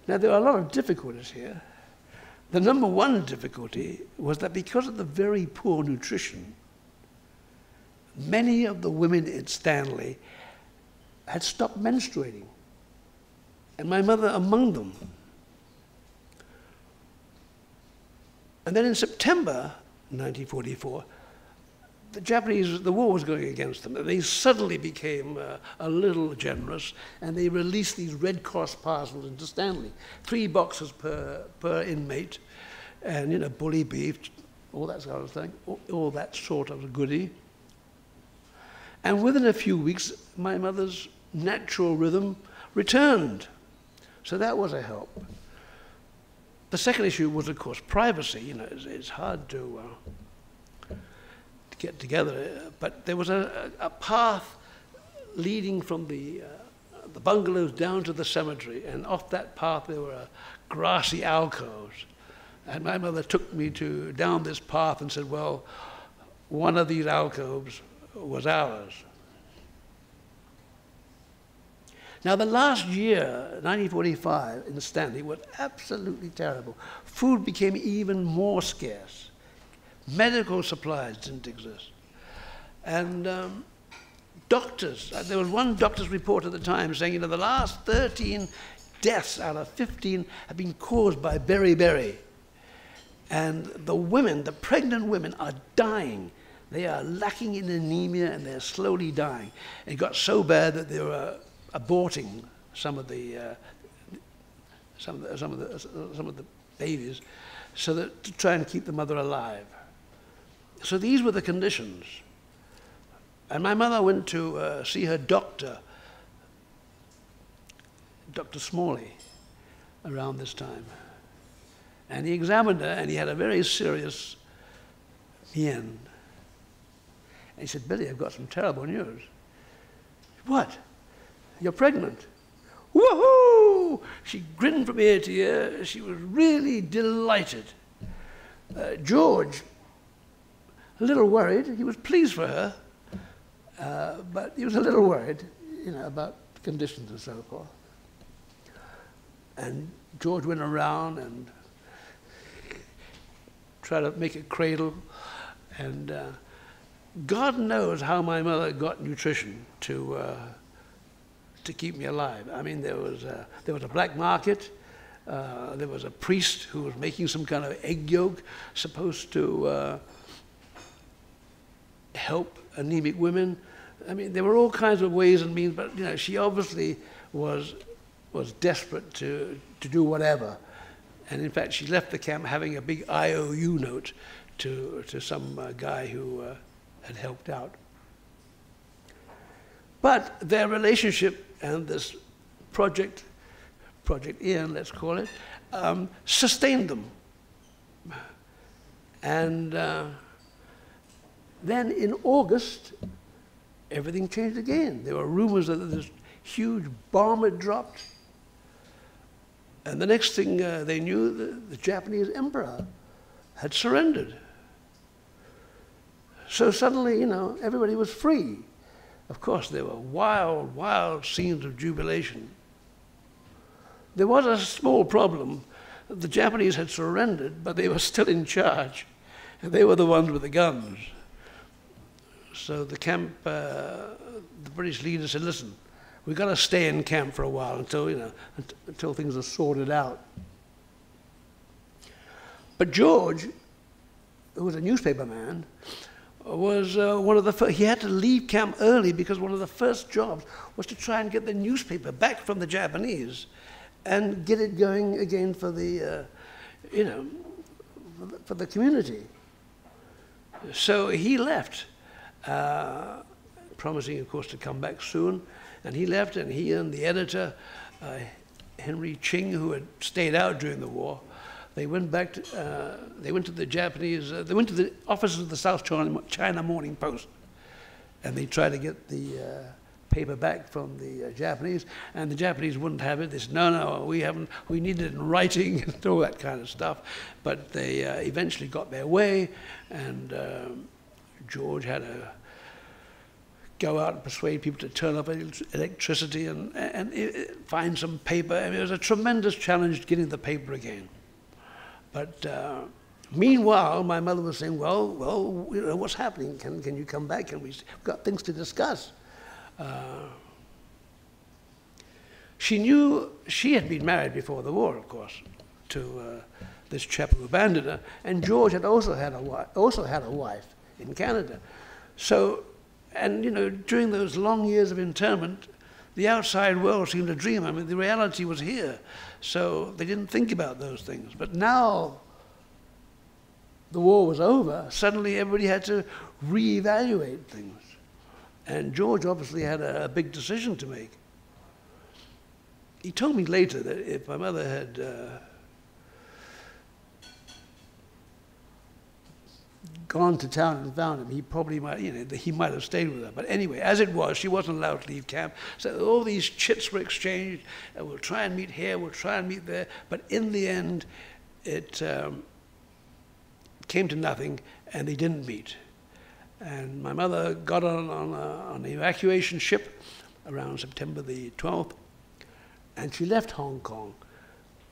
Now, there are a lot of difficulties here. The number one difficulty was that because of the very poor nutrition, many of the women in Stanley had stopped menstruating, and my mother among them. And then in September 1944, the war was going against them, and they suddenly became a little generous, and they released these Red Cross parcels into Stanley, 3 boxes per inmate, and, you know, bully beef, all that sort of thing, all that sort of goodie. And within a few weeks, my mother's natural rhythm returned. So that was a help. The second issue was, of course, privacy. You know, it's hard to get together, but there was a path leading from the bungalows down to the cemetery, and off that path there were grassy alcoves. And my mother took me down this path and said, well, one of these alcoves was ours. Now, the last year, 1945, in Stanley was absolutely terrible. Food became even more scarce. Medical supplies didn't exist. And doctors, there was one doctor's report at the time saying, you know, the last 13 deaths out of 15 have been caused by beriberi. And the women, the pregnant women, are dying. They are lacking in anemia, and they're slowly dying. It got so bad that they were aborting some of the babies, so that to try and keep the mother alive. So these were the conditions. And my mother went to see her doctor, Dr. Smalley, around this time. And he examined her, and he had a very serious mien. And he said, Billie, I've got some terrible news. What? You're pregnant. Woohoo! She grinned from ear to ear. She was really delighted. George, a little worried. He was pleased for her, but he was a little worried, you know, about conditions and so forth. And George went around and tried to make a cradle, and God knows how my mother got nutrition to keep me alive. I mean, there was a black market. There was a priest who was making some kind of egg yolk supposed to help anemic women. I mean, there were all kinds of ways and means, but, you know, she obviously was desperate to do whatever. And in fact, she left the camp having a big IOU note to some guy who had helped out. But their relationship and this Project Ian, let's call it, sustained them. And then in August, everything changed again. There were rumors that this huge bomb had dropped. And the next thing they knew, the Japanese emperor had surrendered. So suddenly, you know, everybody was free. Of course, there were wild, wild scenes of jubilation. There was a small problem. The Japanese had surrendered, but they were still in charge. And they were the ones with the guns. So the camp, the British leader said, listen, we've got to stay in camp for a while until, you know, until things are sorted out. But George, who was a newspaper man, was one of the first. He had to leave camp early because one of the first jobs was to try and get the newspaper back from the Japanese and get it going again for the, you know, for the community. So he left, promising, of course, to come back soon. And he left, and he and the editor, Henry Ching, who had stayed out during the war, they went back to, they went to the Japanese, they went to the offices of the South China Morning Post, and they tried to get the paper back from the Japanese, and the Japanese wouldn't have it. They said, no, we need it in writing, and all that kind of stuff. But they eventually got their way, and George had to go out and persuade people to turn up electricity and find some paper. I mean, it was a tremendous challenge getting the paper again. But meanwhile, my mother was saying, well, you know, what's happening? Can you come back? We've got things to discuss. She knew she had been married before the war, of course, to this chap who abandoned her, and George had also had a wife in Canada. So, and you know, during those long years of internment, the outside world seemed a dream. I mean, the reality was here, so they didn't think about those things. But now the war was over, suddenly everybody had to reevaluate things. And George obviously had a big decision to make. He told me later that if my mother had gone to town and found him, he probably might, you know, he might have stayed with her. But anyway, as it was, she wasn't allowed to leave camp. So all these chits were exchanged, and we'll try and meet here, we'll try and meet there. But in the end, it came to nothing, and they didn't meet. And my mother got on an evacuation ship around September the 12th, and she left Hong Kong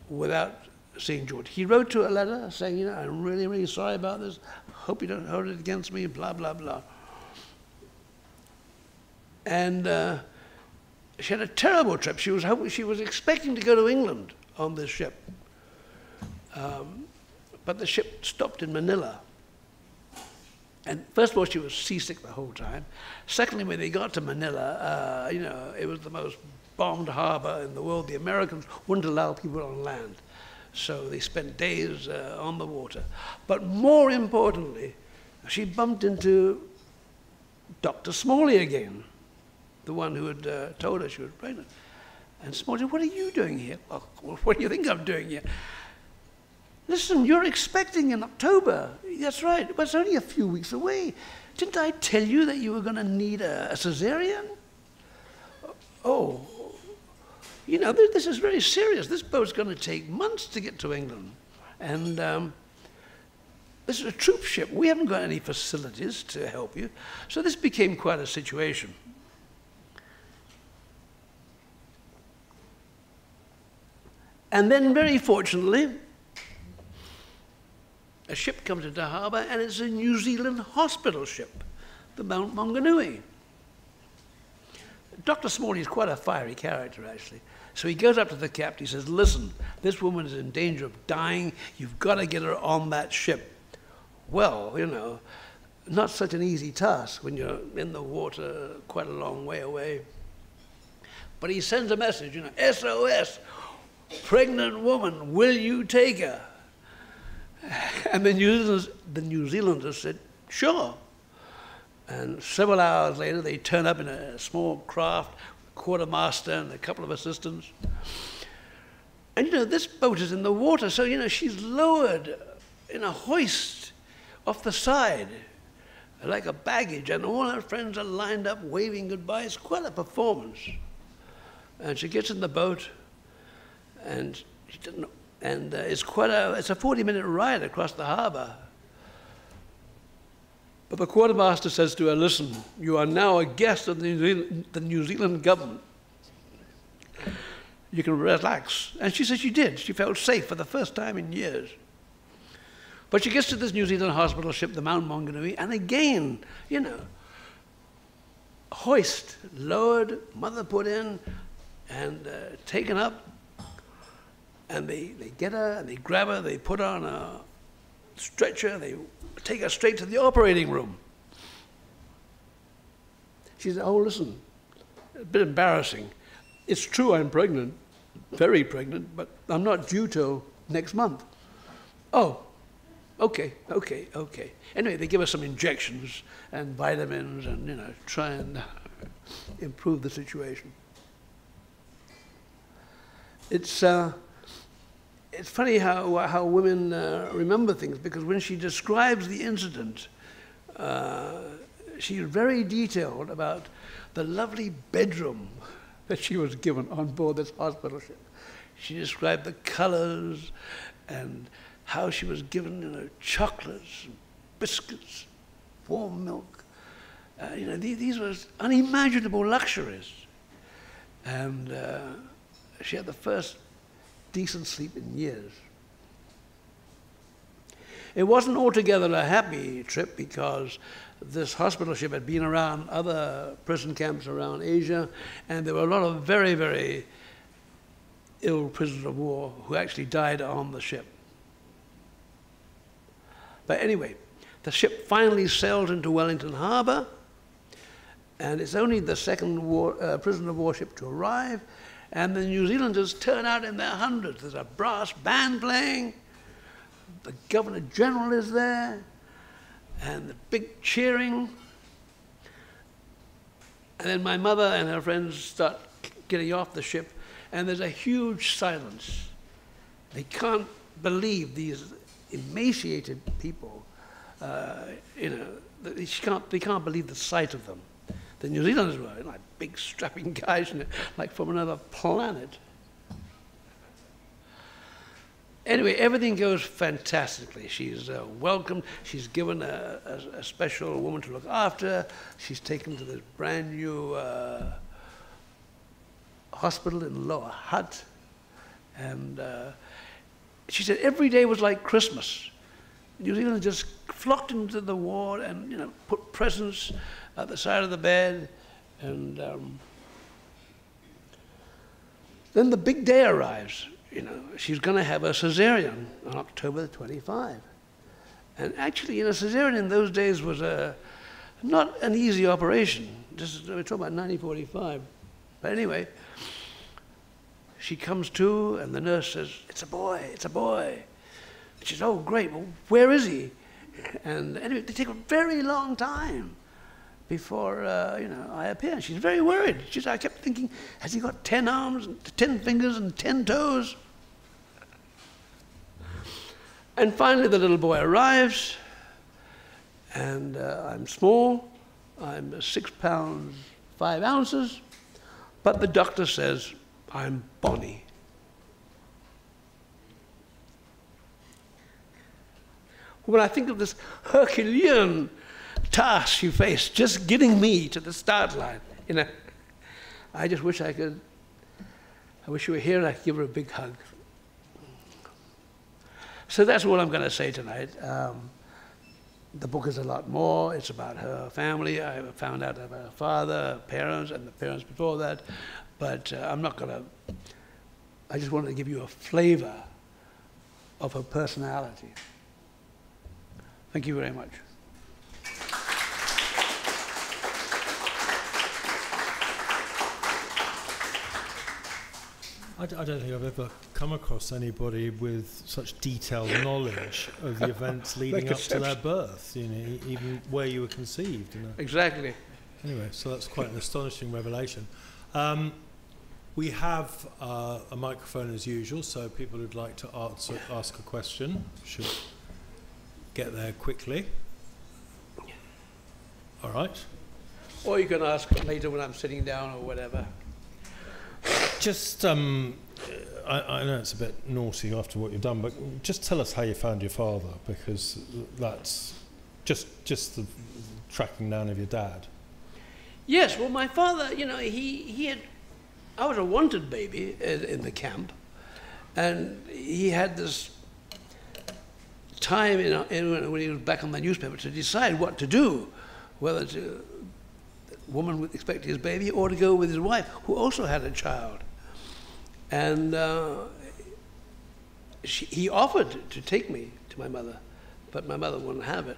without seeing George. He wrote to her a letter saying, you know, I'm really, really sorry about this. Hope you don't hold it against me, blah, blah, blah. And she had a terrible trip. She was expecting to go to England on this ship. But the ship stopped in Manila. And first of all, she was seasick the whole time. Secondly, when they got to Manila, you know, it was the most bombed harbor in the world. The Americans wouldn't allow people on land. So they spent days on the water. But more importantly, she bumped into Dr. Smalley again, the one who had told her she was pregnant. And Smalley said, what are you doing here? Well, what do you think I'm doing here? Listen, you're expecting in October. That's right, but it's only a few weeks away. Didn't I tell you that you were going to need a cesarean? Oh, you know, this is very serious. This boat's going to take months to get to England. And this is a troop ship. We haven't got any facilities to help you. So this became quite a situation. And then, very fortunately, a ship comes into harbor, and it's a New Zealand hospital ship, the Mount Maunganui. Dr. Smalley is quite a fiery character, actually. So he goes up to the captain, he says, listen, this woman is in danger of dying. You've got to get her on that ship. Well, you know, not such an easy task when you're in the water quite a long way away. But he sends a message, you know, SOS, pregnant woman, will you take her? And the New Zealanders said, sure. And several hours later, they turn up in a small craft, quartermaster and a couple of assistants. And, you know, this boat is in the water, so, you know, she's lowered in a hoist off the side, like a baggage, and all her friends are lined up waving goodbye. It's quite a performance. And she gets in the boat, and she didn't know. And it's a 40-minute ride across the harbor. But the quartermaster says to her, listen, you are now a guest of the New Zealand government. You can relax. And she said she did. She felt safe for the first time in years. But she gets to this New Zealand hospital ship, the Mount Maunganui, and again, you know, hoist, lowered, mother put in, and taken up. And they get her, and they grab her, they put her on a stretcher, they take her straight to the operating room. She said, oh, listen, a bit embarrassing. It's true I'm pregnant, very pregnant, but I'm not due till next month. Oh, okay. Anyway, they give her some injections and vitamins and, you know, try and improve the situation. It's funny how women remember things, because when she describes the incident, she's very detailed about the lovely bedroom that she was given on board this hospital ship. She described the colors and how she was given, you know, chocolates, and biscuits, warm milk. You know, these were unimaginable luxuries. And she had the first decent sleep in years. It wasn't altogether a happy trip because this hospital ship had been around other prison camps around Asia, and there were a lot of very, very ill prisoners of war who actually died on the ship. But anyway, the ship finally sailed into Wellington Harbor, and it's only the second prisoner of war ship to arrive, and the New Zealanders turn out in their hundreds. There's a brass band playing, the Governor General is there, and the big cheering. And then my mother and her friends start getting off the ship, and there's a huge silence. They can't believe these emaciated people, they can't believe the sight of them. The New Zealanders were like big strapping guys, like from another planet. Anyway, everything goes fantastically. She's welcomed. She's given a special woman to look after her. She's taken to this brand new hospital in Lower Hutt. And she said every day was like Christmas. New Zealanders just flocked into the ward and put presents at the side of the bed. And then the big day arrives. She's going to have a cesarean on October the 25. And actually, a cesarean in those days was not an easy operation. We're talking about 1945. But anyway, she comes to, and the nurse says, "It's a boy, it's a boy." And she says, "Oh, great, well, where is he?" And anyway, they take a very long time before, I appear. She's very worried. She said, "I kept thinking, has he got 10 arms, 10 fingers, and 10 toes?" And finally, the little boy arrives, and I'm small. I'm 6 pounds, 5 ounces, but the doctor says I'm bonny. When I think of this Herculean task she faced, just getting me to the start line, I just wish I wish you were here and I could give her a big hug. So that's what I'm going to say tonight. The book is a lot more. It's about her family. I found out about her father, her parents, and the parents before that. But I'm not going to, I just wanted to give you a flavor of her personality. Thank you very much. I don't think I've ever come across anybody with such detailed knowledge of the events leading up to their birth, even where you were conceived. Exactly. Anyway, so that's quite an astonishing revelation. We have a microphone as usual, so people who'd like to ask a question should get there quickly. All right. Or you can ask later when I'm sitting down or whatever. Just, I know it's a bit naughty after what you've done, but just tell us how you found your father, because that's just the tracking down of your dad. Yes, well, my father, I was a wanted baby in the camp, and he had this time when he was back on the newspaper to decide what to do, whether to woman would expect his baby or to go with his wife, who also had a child. And he offered to take me to my mother, but my mother wouldn't have it.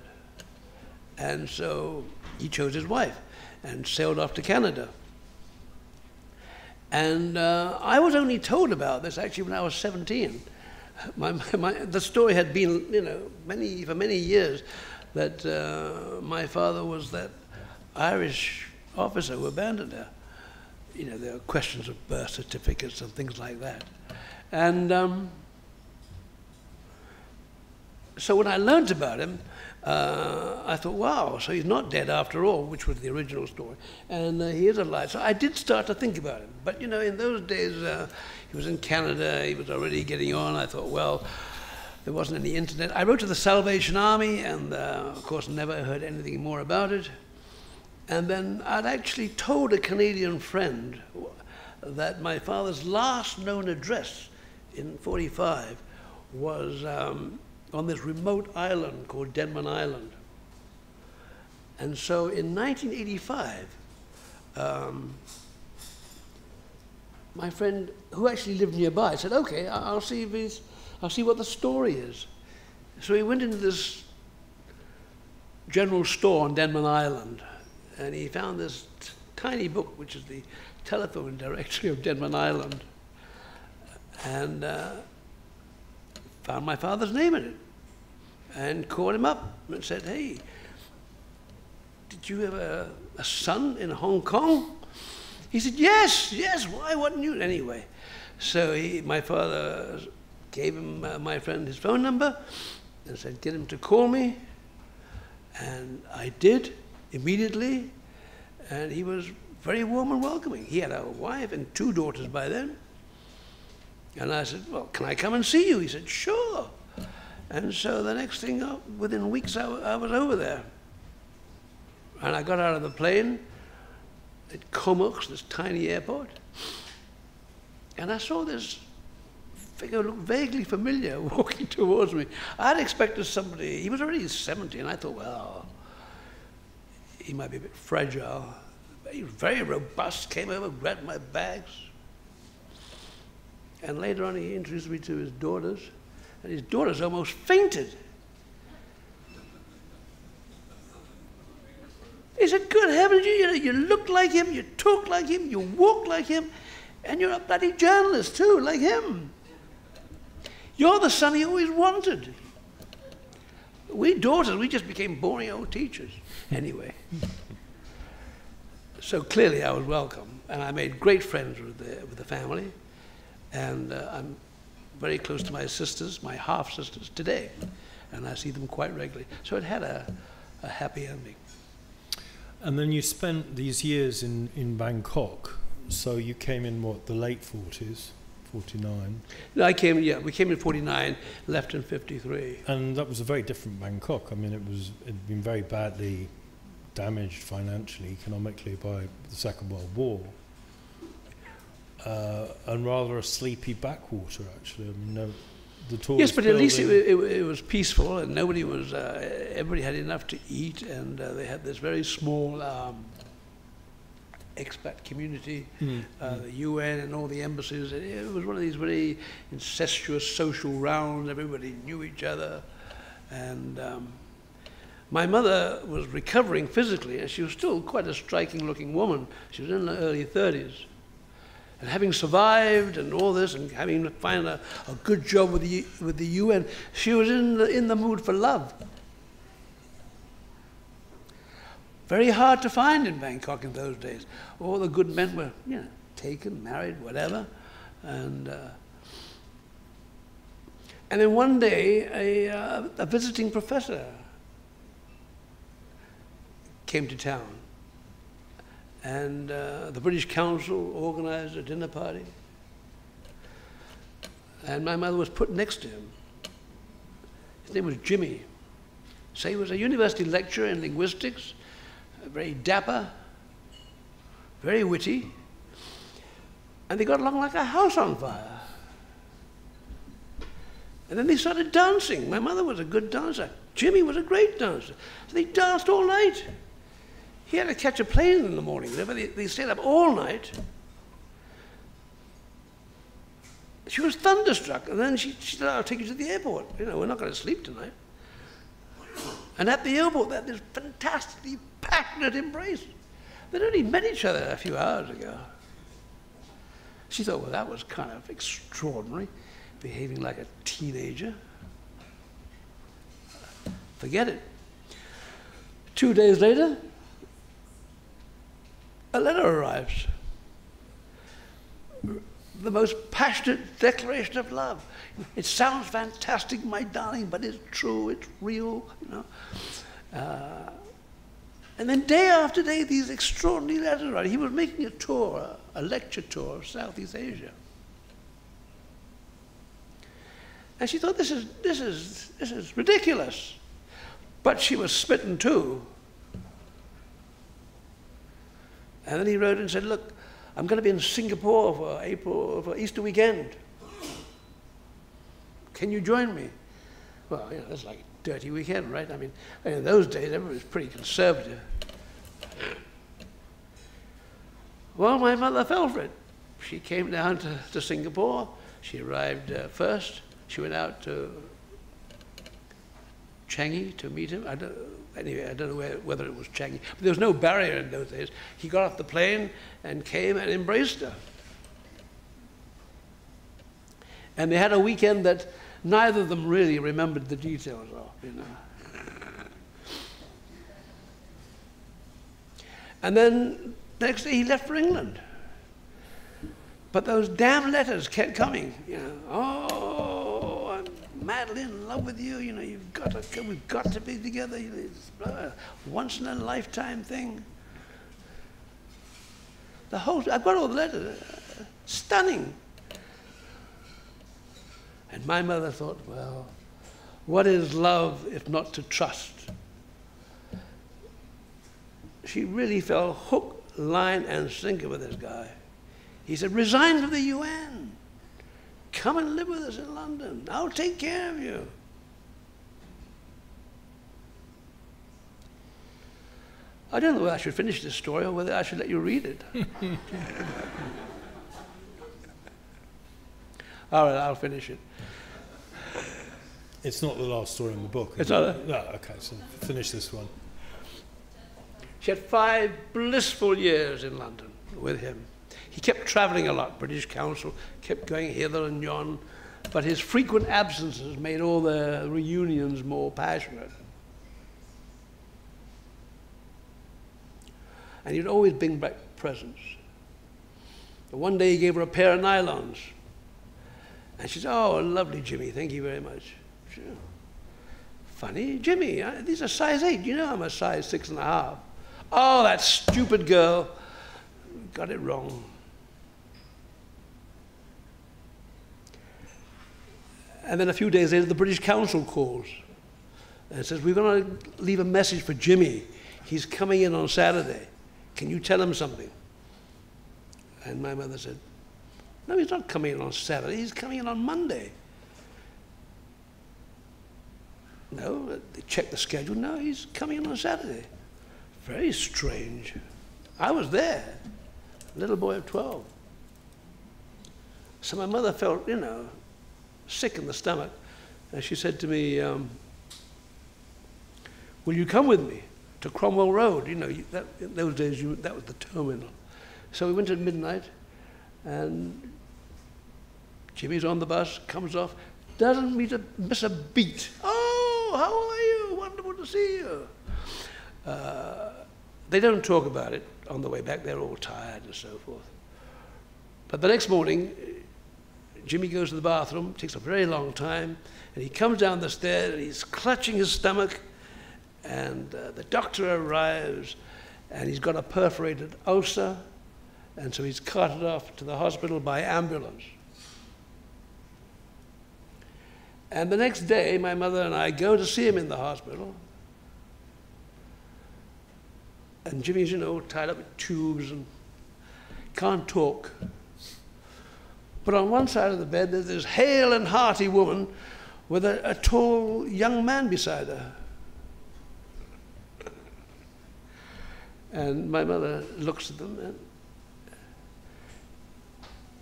And so he chose his wife and sailed off to Canada. And I was only told about this actually when I was 17. The story had been, for many years that my father was that Irish officer who abandoned her. There were questions of birth certificates and things like that. And so when I learned about him, I thought, wow, so he's not dead after all, which was the original story. And he is alive. So I did start to think about him. But, in those days, he was in Canada. He was already getting on. I thought, well, there wasn't any internet. I wrote to the Salvation Army and, of course, never heard anything more about it. And then I'd actually told a Canadian friend that my father's last known address in 45 was on this remote island called Denman Island. And so in 1985, my friend, who actually lived nearby, said, okay, I'll see what the story is. So he went into this general store on Denman Island, and he found this tiny book, which is the telephone directory of Denman Island, and found my father's name in it, and called him up and said, hey, did you have a son in Hong Kong? He said, yes, why wouldn't you? Anyway, so my father gave him, my friend, his phone number and said, get him to call me. And I did immediately, and he was very warm and welcoming. He had a wife and 2 daughters by then. And I said, well, can I come and see you? He said, sure. And so the next thing, within weeks, I was over there. And I got out of the plane at Comox, this tiny airport, and I saw this figure look vaguely familiar walking towards me. I'd expected somebody, he was already 70, and I thought, well, he might be a bit fragile. He was very robust, came over, grabbed my bags. And later on he introduced me to his daughters, and his daughters almost fainted. He said, good heavens, you look like him, you talk like him, you walk like him, and you're a bloody journalist too, like him. You're the son he always wanted. We daughters, we just became boring old teachers. Anyway. So clearly I was welcome, and I made great friends with the family, and I'm very close to my sisters, my half-sisters today, and I see them quite regularly. So it had a happy ending. And then you spent these years in Bangkok, so you came in, what, the late 40s, 49? No, we came in 49, left in 53. And that was a very different Bangkok. I mean, it'd been very badly damaged financially, economically by the Second World War. And rather a sleepy backwater, actually. I mean, the tourist yes, but at least building. it was peaceful, and nobody was. Everybody had enough to eat, and they had this very small expat community, the UN and all the embassies. It was one of these very incestuous social rounds. Everybody knew each other, and my mother was recovering physically, and she was still quite a striking-looking woman. She was in her early 30s. And having survived and all this, and having found a good job with the UN, she was in the mood for love. Very hard to find in Bangkok in those days. All the good men were, taken, married, whatever, and then one day a visiting professor came to town. And the British Council organized a dinner party. And my mother was put next to him. His name was Jimmy. So he was a university lecturer in linguistics, very dapper, very witty, and they got along like a house on fire. And then they started dancing. My mother was a good dancer. Jimmy was a great dancer. So they danced all night. He had to catch a plane in the morning. They stayed up all night. She was thunderstruck, and then she said, I'll take you to the airport. We're not going to sleep tonight. And at the airport, they had this fantastically passionate embrace. They'd only met each other a few hours ago. She thought, well, that was kind of extraordinary, behaving like a teenager. Forget it. 2 days later, a letter arrives. The most passionate declaration of love. It sounds fantastic, my darling, but it's true, it's real, And then day after day, these extraordinary letters arrived. He was making a tour, a lecture tour of Southeast Asia. And she thought, this is ridiculous. But she was smitten too. And then he wrote and said, look, I'm going to be in Singapore for Easter weekend. Can you join me? Well, you know, that's like a dirty weekend, right? I mean, in those days, everybody was pretty conservative. Well, my mother fell for it. She came down to Singapore. She arrived first. She went out to Changi to meet him. Anyway, I don't know whether it was Changi. But there was no barrier in those days. He got off the plane and came and embraced her. And they had a weekend that neither of them really remembered the details of, you know. And then the next day he left for England. But those damn letters kept coming, you know. Oh, I'm madly in love with you, you know, we've got to be together, you know, it's a once in a lifetime thing. I've got all the letters, stunning. And my mother thought, well, what is love if not to trust? She really fell hook, line, and sinker with this guy. He said, resign from the UN. Come and live with us in London. I'll take care of you. I don't know whether I should finish this story or whether I should let you read it. All right, I'll finish it. It's not the last story in the book. It's not? No, okay, so finish this one. She had 5 blissful years in London with him. He kept traveling a lot, British Council, kept going hither and yon, but his frequent absences made all the reunions more passionate. And he'd always bring back presents. But one day he gave her a pair of nylons. And she said, oh, lovely, Jimmy, thank you very much. Sure. Funny, Jimmy, these are size 8. You know I'm a size 6.5. Oh, that stupid girl. Got it wrong. And then a few days later, the British Council calls and says, we're going to leave a message for Jimmy. He's coming in on Saturday. Can you tell him something? And my mother said, no, he's not coming in on Saturday. He's coming in on Monday. No, they checked the schedule. No, he's coming in on Saturday. Very strange. I was there, a little boy of 12. So my mother felt, you know, sick in the stomach. And she said to me, will you come with me to Cromwell Road? You know, in those days, that was the terminal. So we went at midnight, and Jimmy's on the bus, comes off, doesn't miss a beat. Oh, how are you? Wonderful to see you. They don't talk about it on the way back. They're all tired and so forth. But the next morning, Jimmy goes to the bathroom, takes a very long time, and he comes down the stairs, and he's clutching his stomach, and the doctor arrives, and he's got a perforated ulcer, and so he's carted off to the hospital by ambulance. And the next day, my mother and I go to see him in the hospital, and Jimmy's, you know, tied up with tubes and can't talk. But on one side of the bed, there's this hale and hearty woman with a tall young man beside her. And my mother looks at them, and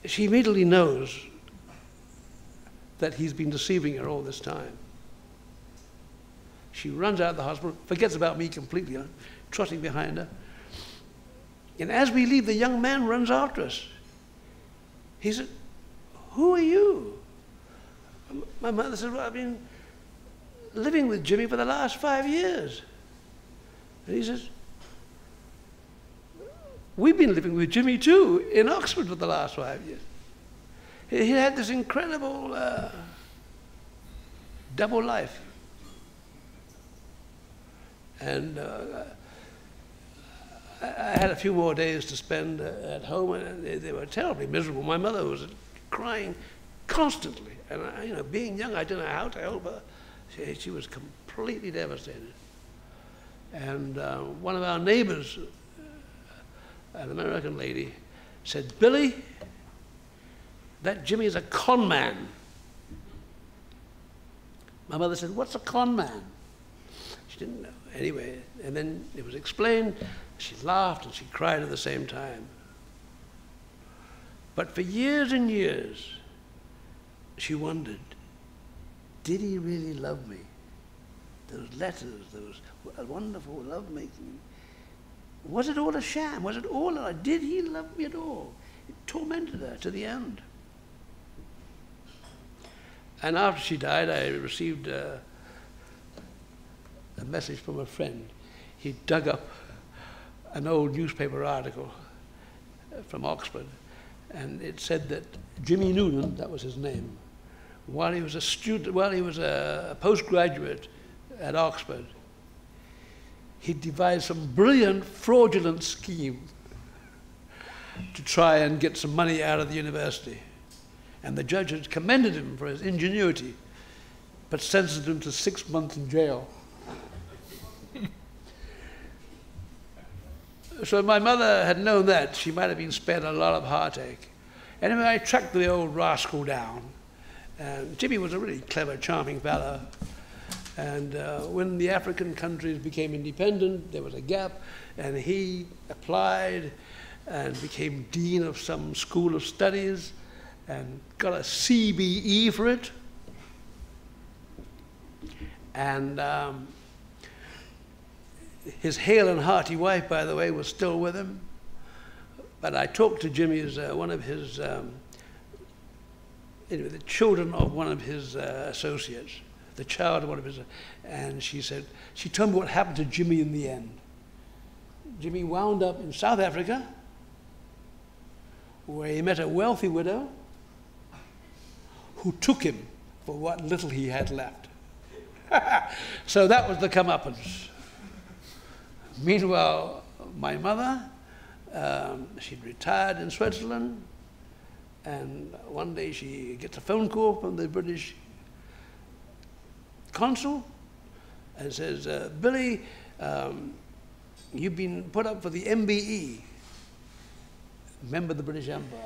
she immediately knows that he's been deceiving her all this time. She runs out of the hospital, forgets about me completely, trotting behind her. And as we leave, the young man runs after us. He said, who are you? My mother said, well, I've been living with Jimmy for the last 5 years. And he says, we've been living with Jimmy too in Oxford for the last 5 years. He had this incredible double life. And I had a few more days to spend at home, and they were terribly miserable. My mother was crying constantly, and you know, being young, I didn't know how to help her. She was completely devastated. And one of our neighbors, an American lady, said, Billie, that Jimmy is a con man. My mother said, "What's a con man?" She didn't know. Anyway, and then it was explained. She laughed and she cried at the same time. But for years and years, she wondered, did he really love me? Those letters, those wonderful lovemaking. Was it all a sham? Was it all a lie? Did he love me at all? It tormented her to the end. And after she died, I received a message from a friend. He dug up an old newspaper article from Oxford, and it said that Jimmy Noonan, that was his name, while he was a student, while he was a postgraduate at Oxford, he devised some brilliant fraudulent scheme to try and get some money out of the university. And the judge had commended him for his ingenuity, but sentenced him to 6 months in jail. So if my mother had known that, she might have been spared a lot of heartache. Anyway, I tracked the old rascal down. And Jimmy was a really clever, charming fellow. And when the African countries became independent, there was a gap, and he applied and became dean of some school of studies and got a CBE for it. And his hale and hearty wife, by the way, was still with him. But I talked to Jimmy as one of his, anyway, the children of one of his associates, the child of one of his, and she said, she told me what happened to Jimmy in the end. Jimmy wound up in South Africa, where he met a wealthy widow who took him for what little he had left. So that was the comeuppance. Meanwhile, my mother, she'd retired in Switzerland, and one day she gets a phone call from the British consul and says, Billie, you've been put up for the MBE, member of the British Empire.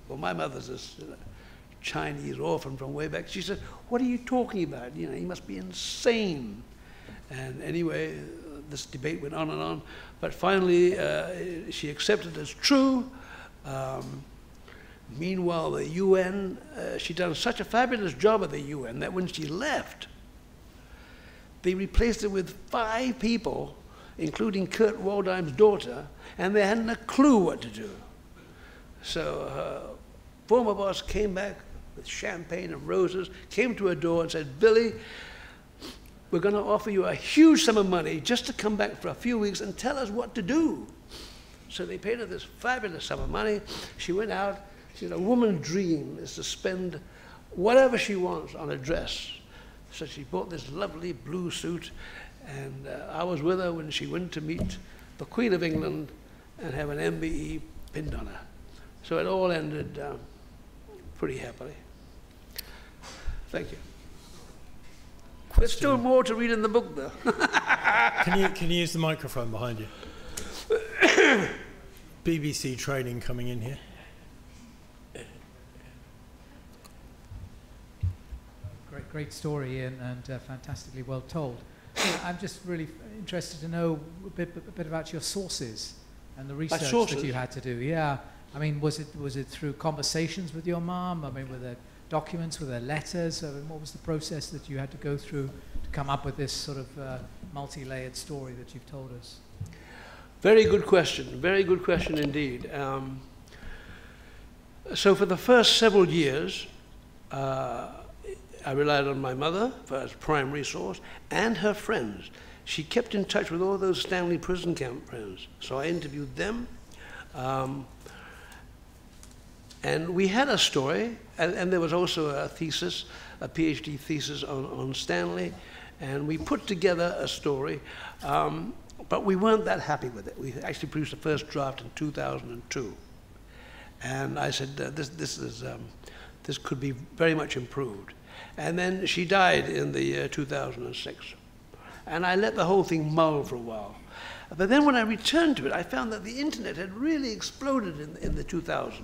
Well, my mother's this Chinese orphan from way back. She said, what are you talking about? You know, you must be insane. And anyway, this debate went on and on, but finally she accepted as true. Meanwhile, the UN, she'd done such a fabulous job at the UN that when she left, they replaced her with 5 people, including Kurt Waldheim's daughter, and they hadn't a clue what to do. So her former boss came back with champagne and roses, came to her door and said, Billie, we're going to offer you a huge sum of money just to come back for a few weeks and tell us what to do. So they paid her this fabulous sum of money. She went out. She said, a woman's dream is to spend whatever she wants on a dress. So she bought this lovely blue suit, and I was with her when she went to meet the Queen of England and have an MBE pinned on her. So it all ended pretty happily. Thank you. There's still more to read in the book, though. Can you use the microphone behind you? BBC training coming in here. Great story, Ian, and fantastically well told. I'm just really interested to know a bit about your sources and the research that you had to do. Yeah, I mean, was it through conversations with your mom? I mean, were there documents, were there letters? I mean, what was the process that you had to go through to come up with this sort of multi-layered story that you've told us? Very good question indeed. So for the first several years, I relied on my mother as primary source and her friends. She kept in touch with all those Stanley prison camp friends. So I interviewed them. And we had a story, and there was also a thesis, a PhD thesis on Stanley, and we put together a story, but we weren't that happy with it. We actually produced the first draft in 2002. And I said, this could be very much improved. And then she died in the year 2006. And I let the whole thing mull for a while. But then when I returned to it, I found that the internet had really exploded in the 2000s.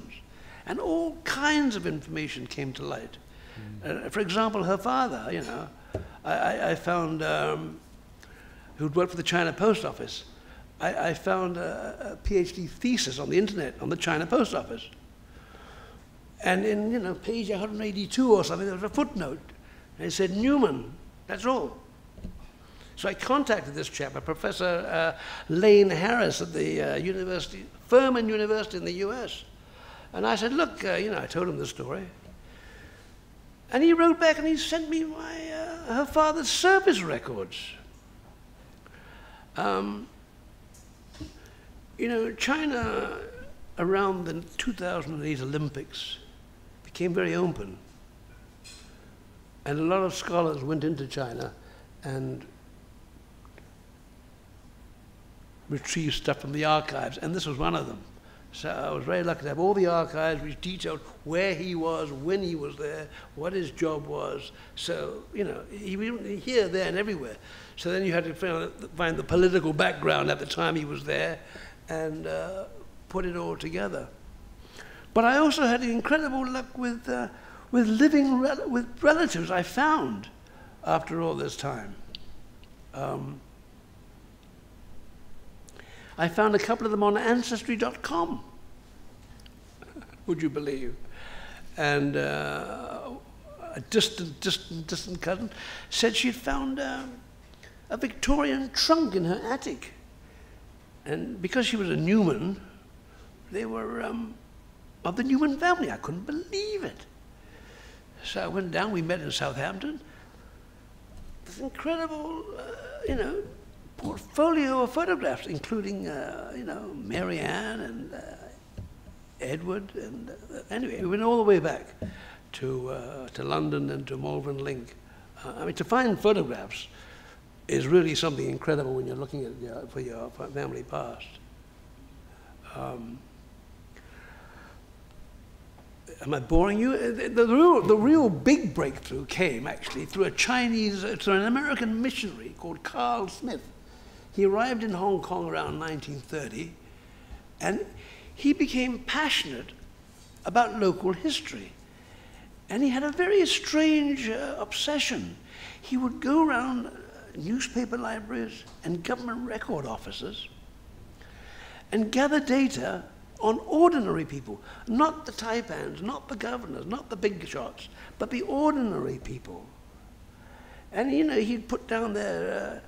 And all kinds of information came to light. For example, her father, you know, I found, who'd worked for the China Post Office, I found a PhD thesis on the internet on the China Post Office. And in, page 182 or something, there was a footnote. And it said Newman, that's all. So I contacted this chap, a Professor Lane Harris at the Furman University in the US. And I said, look, I told him the story. And he wrote back and he sent me her father's service records. China, around the 2008 Olympics, became very open. And a lot of scholars went into China and retrieved stuff from the archives, and this was one of them. So I was very lucky to have all the archives which detailed where he was, when he was there, what his job was. So, he was here, there, and everywhere. So then you had to find the political background at the time he was there and put it all together. But I also had incredible luck with living with relatives I found after all this time. I found a couple of them on Ancestry.com, would you believe? And a distant cousin said she'd found a Victorian trunk in her attic. And because she was a Newman, they were of the Newman family. I couldn't believe it. So I went down, we met in Southampton. This incredible, portfolio of photographs, including, Mary Ann and Edward. And anyway, we went all the way back to London and to Malvern Link. To find photographs is really something incredible when you're looking at for your family past. Am I boring you? The real big breakthrough came actually through an American missionary called Carl Smith. He arrived in Hong Kong around 1930, and he became passionate about local history. And he had a very strange obsession. He would go around newspaper libraries and government record offices and gather data on ordinary people, not the taipans, not the governors, not the big shots, but the ordinary people. And he'd put down their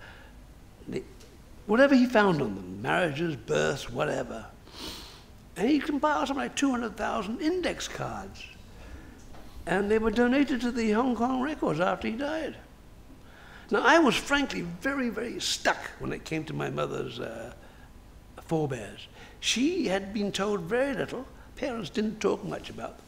whatever he found on them, marriages, births, whatever. And he compiled something like 200,000 index cards. And they were donated to the Hong Kong records after he died. Now, I was frankly very, very stuck when it came to my mother's forebears. She had been told very little. Parents didn't talk much about them.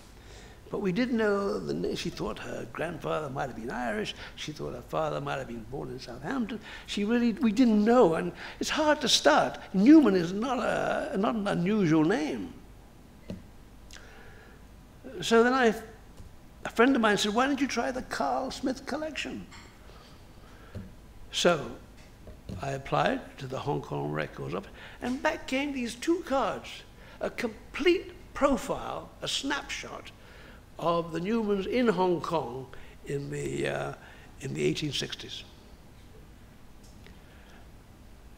But we did know she thought her grandfather might have been Irish. She thought her father might have been born in Southampton. We didn't know, and it's hard to start. Newman is not an unusual name. So then a friend of mine said, why don't you try the Carl Smith collection? So I applied to the Hong Kong Records Office, and back came these two cards, a complete profile, a snapshot of the Newmans in Hong Kong in the 1860s.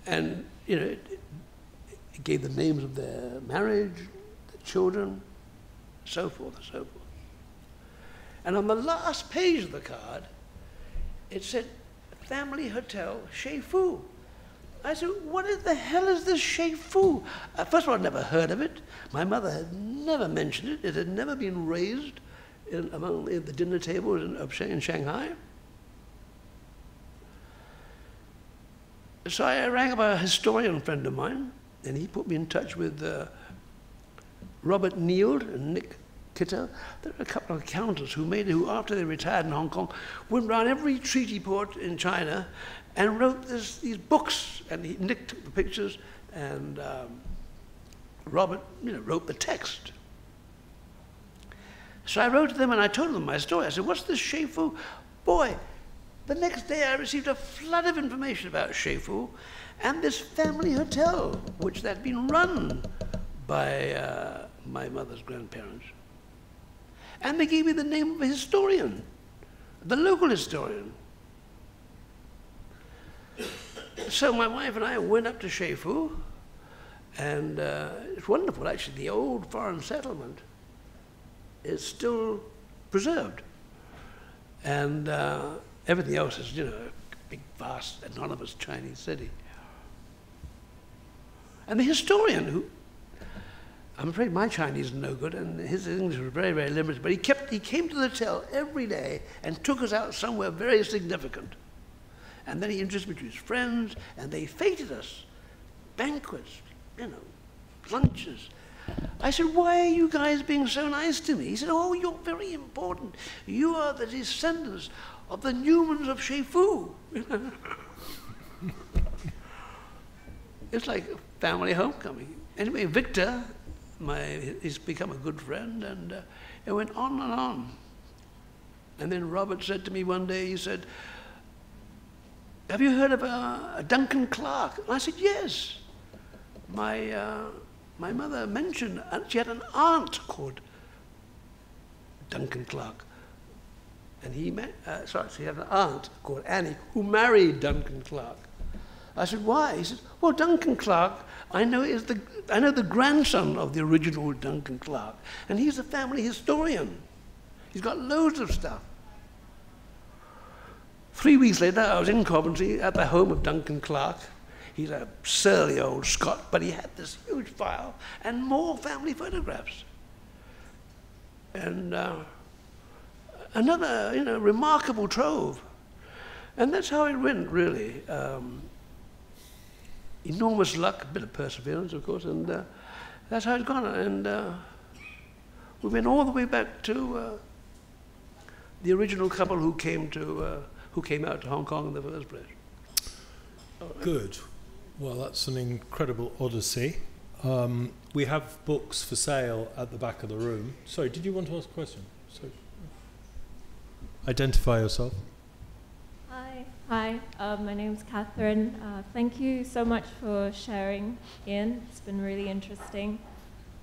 And it gave the names of their marriage, the children, so forth and so forth. And on the last page of the card, it said, Family Hotel, Shei Fu. I said, what the hell is this Shei Fu? First of all, I'd never heard of it. My mother had never mentioned it. It had never been raised among the dinner tables in Shanghai. So I rang up a historian friend of mine, and he put me in touch with Robert Neild and Nick Kitto. There were a couple of accountants who after they retired in Hong Kong, went around every treaty port in China and wrote these books. And Nick took the pictures, and Robert wrote the text. So I wrote to them and I told them my story. I said, what's this Shei Fu? Boy, the next day I received a flood of information about Shei Fu and this family hotel, which had been run by my mother's grandparents. And they gave me the name of a historian, the local historian. So my wife and I went up to Sheifu, and it's wonderful, actually. The old foreign settlement is still preserved. And everything else is, a big, vast, anonymous Chinese city. And the historian, who, I'm afraid my Chinese is no good, and his English was very, very limited, but he came to the hotel every day and took us out somewhere very significant. And then he introduced me to his friends, and they feted us, banquets, lunches. I said, why are you guys being so nice to me? He said, oh, you're very important. You are the descendants of the Newmans of Sheifu. It's like a family homecoming. Anyway, Victor, he's become a good friend, and it went on and on. And then Robert said to me one day, he said, have you heard of a Duncan Clark? And I said, yes. My mother mentioned she had an aunt called Duncan Clark. And she had an aunt called Annie who married Duncan Clark. I said, why? He said, well, Duncan Clark, I know the grandson of the original Duncan Clark, and he's a family historian. He's got loads of stuff. 3 weeks later, I was in Coventry at the home of Duncan Clark. He's a surly old Scot, but he had this huge file and more family photographs. And another, remarkable trove. And that's how it went, really. Enormous luck, a bit of perseverance, of course, and that's how it's gone. And we've been all the way back to the original couple who came out to Hong Kong in the first place. Good. Well, that's an incredible odyssey. We have books for sale at the back of the room. Sorry, did you want to ask a question? So, identify yourself. Hi. My name's Catherine. Thank you so much for sharing, Ian. It's been really interesting.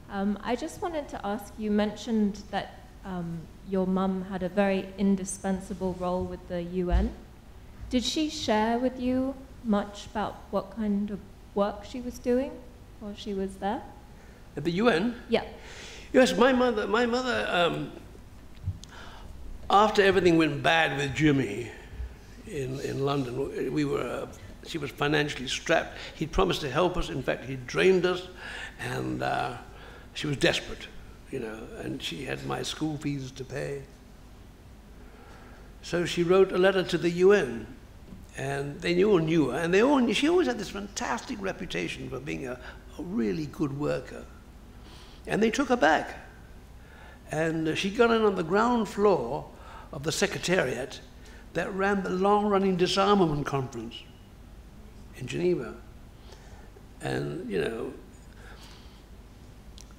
I just wanted to ask, you mentioned that your mum had a very indispensable role with the UN. Did she share with you much about what kind of work she was doing while she was there? At the UN? Yeah. Yes, my mother, after everything went bad with Jimmy in London, she was financially strapped. He'd promised to help us. In fact, he'd drained us, and she was desperate, and she had my school fees to pay. So she wrote a letter to the UN, and they all knew her, and she always had this fantastic reputation for being a really good worker. And they took her back, and she got in on the ground floor of the secretariat that ran the long-running disarmament conference in Geneva. And,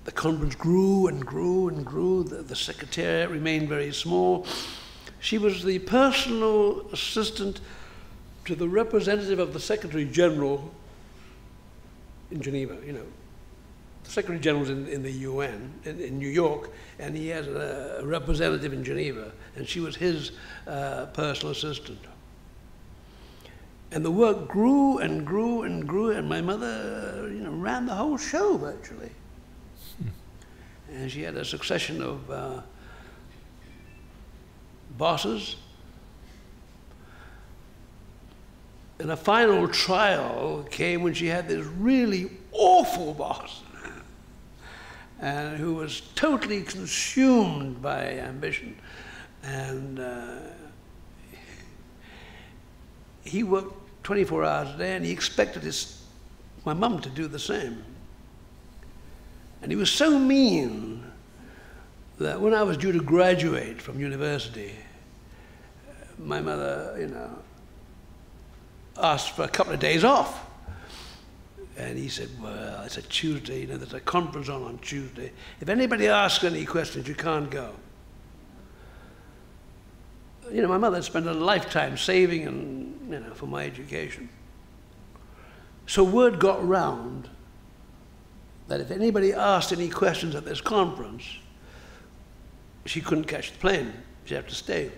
the conference grew and grew and grew. The secretariat remained very small. She was the personal assistant to the representative of the Secretary General in Geneva, The Secretary General's in the UN, in New York, and he has a representative in Geneva, and she was his personal assistant. And the work grew and grew and grew, and my mother, ran the whole show virtually. And she had a succession of bosses. And a final trial came when she had this really awful boss, and who was totally consumed by ambition. And he worked 24 hours a day, and he expected my mum to do the same. And he was so mean that when I was due to graduate from university, my mother, asked for a couple of days off. And he said, well, it's a Tuesday, there's a conference on Tuesday. If anybody asks any questions, you can't go. My mother had spent a lifetime saving and, for my education. So word got round that if anybody asked any questions at this conference, she couldn't catch the plane. She'd have to stay.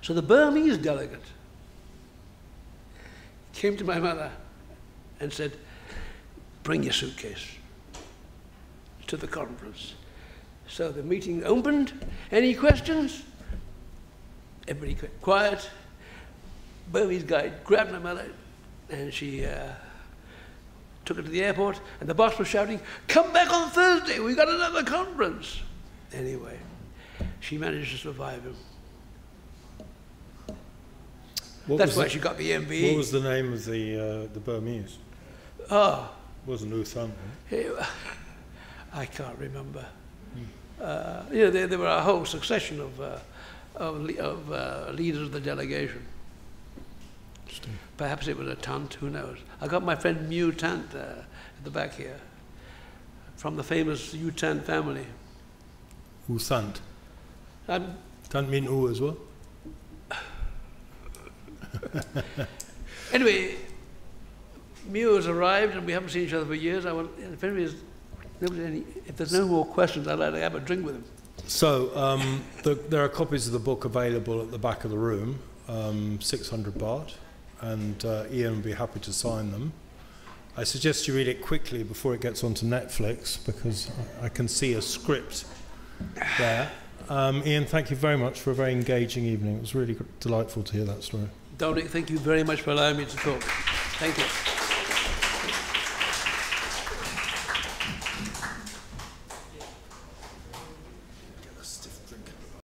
So the Burmese delegate came to my mother and said, bring your suitcase to the conference. So the meeting opened. Any questions? Everybody quiet. Burmese guy grabbed my mother and she took her to the airport, and the boss was shouting, come back on Thursday, we got another conference. Anyway, she managed to survive him. That's why she got the MBE. What was the name of the Burmese? Oh. It wasn't U Thant, I can't remember. You know, there were a whole succession of leaders of the delegation. Perhaps it was a Tant, who knows? I got my friend Mu Tant at the back here, from the famous U Tant family. U Thant. Tant mean U as well? Anyway, Mu has arrived and we haven't seen each other for years. If there's no more questions, I'd like to have a drink with him. So, there are copies of the book available at the back of the room, 600 baht. And Ian will be happy to sign them. I suggest you read it quickly before it gets onto Netflix, because I can see a script there. Ian, thank you very much for a very engaging evening. It was really delightful to hear that story. Dominic, thank you very much for allowing me to talk. Thank you.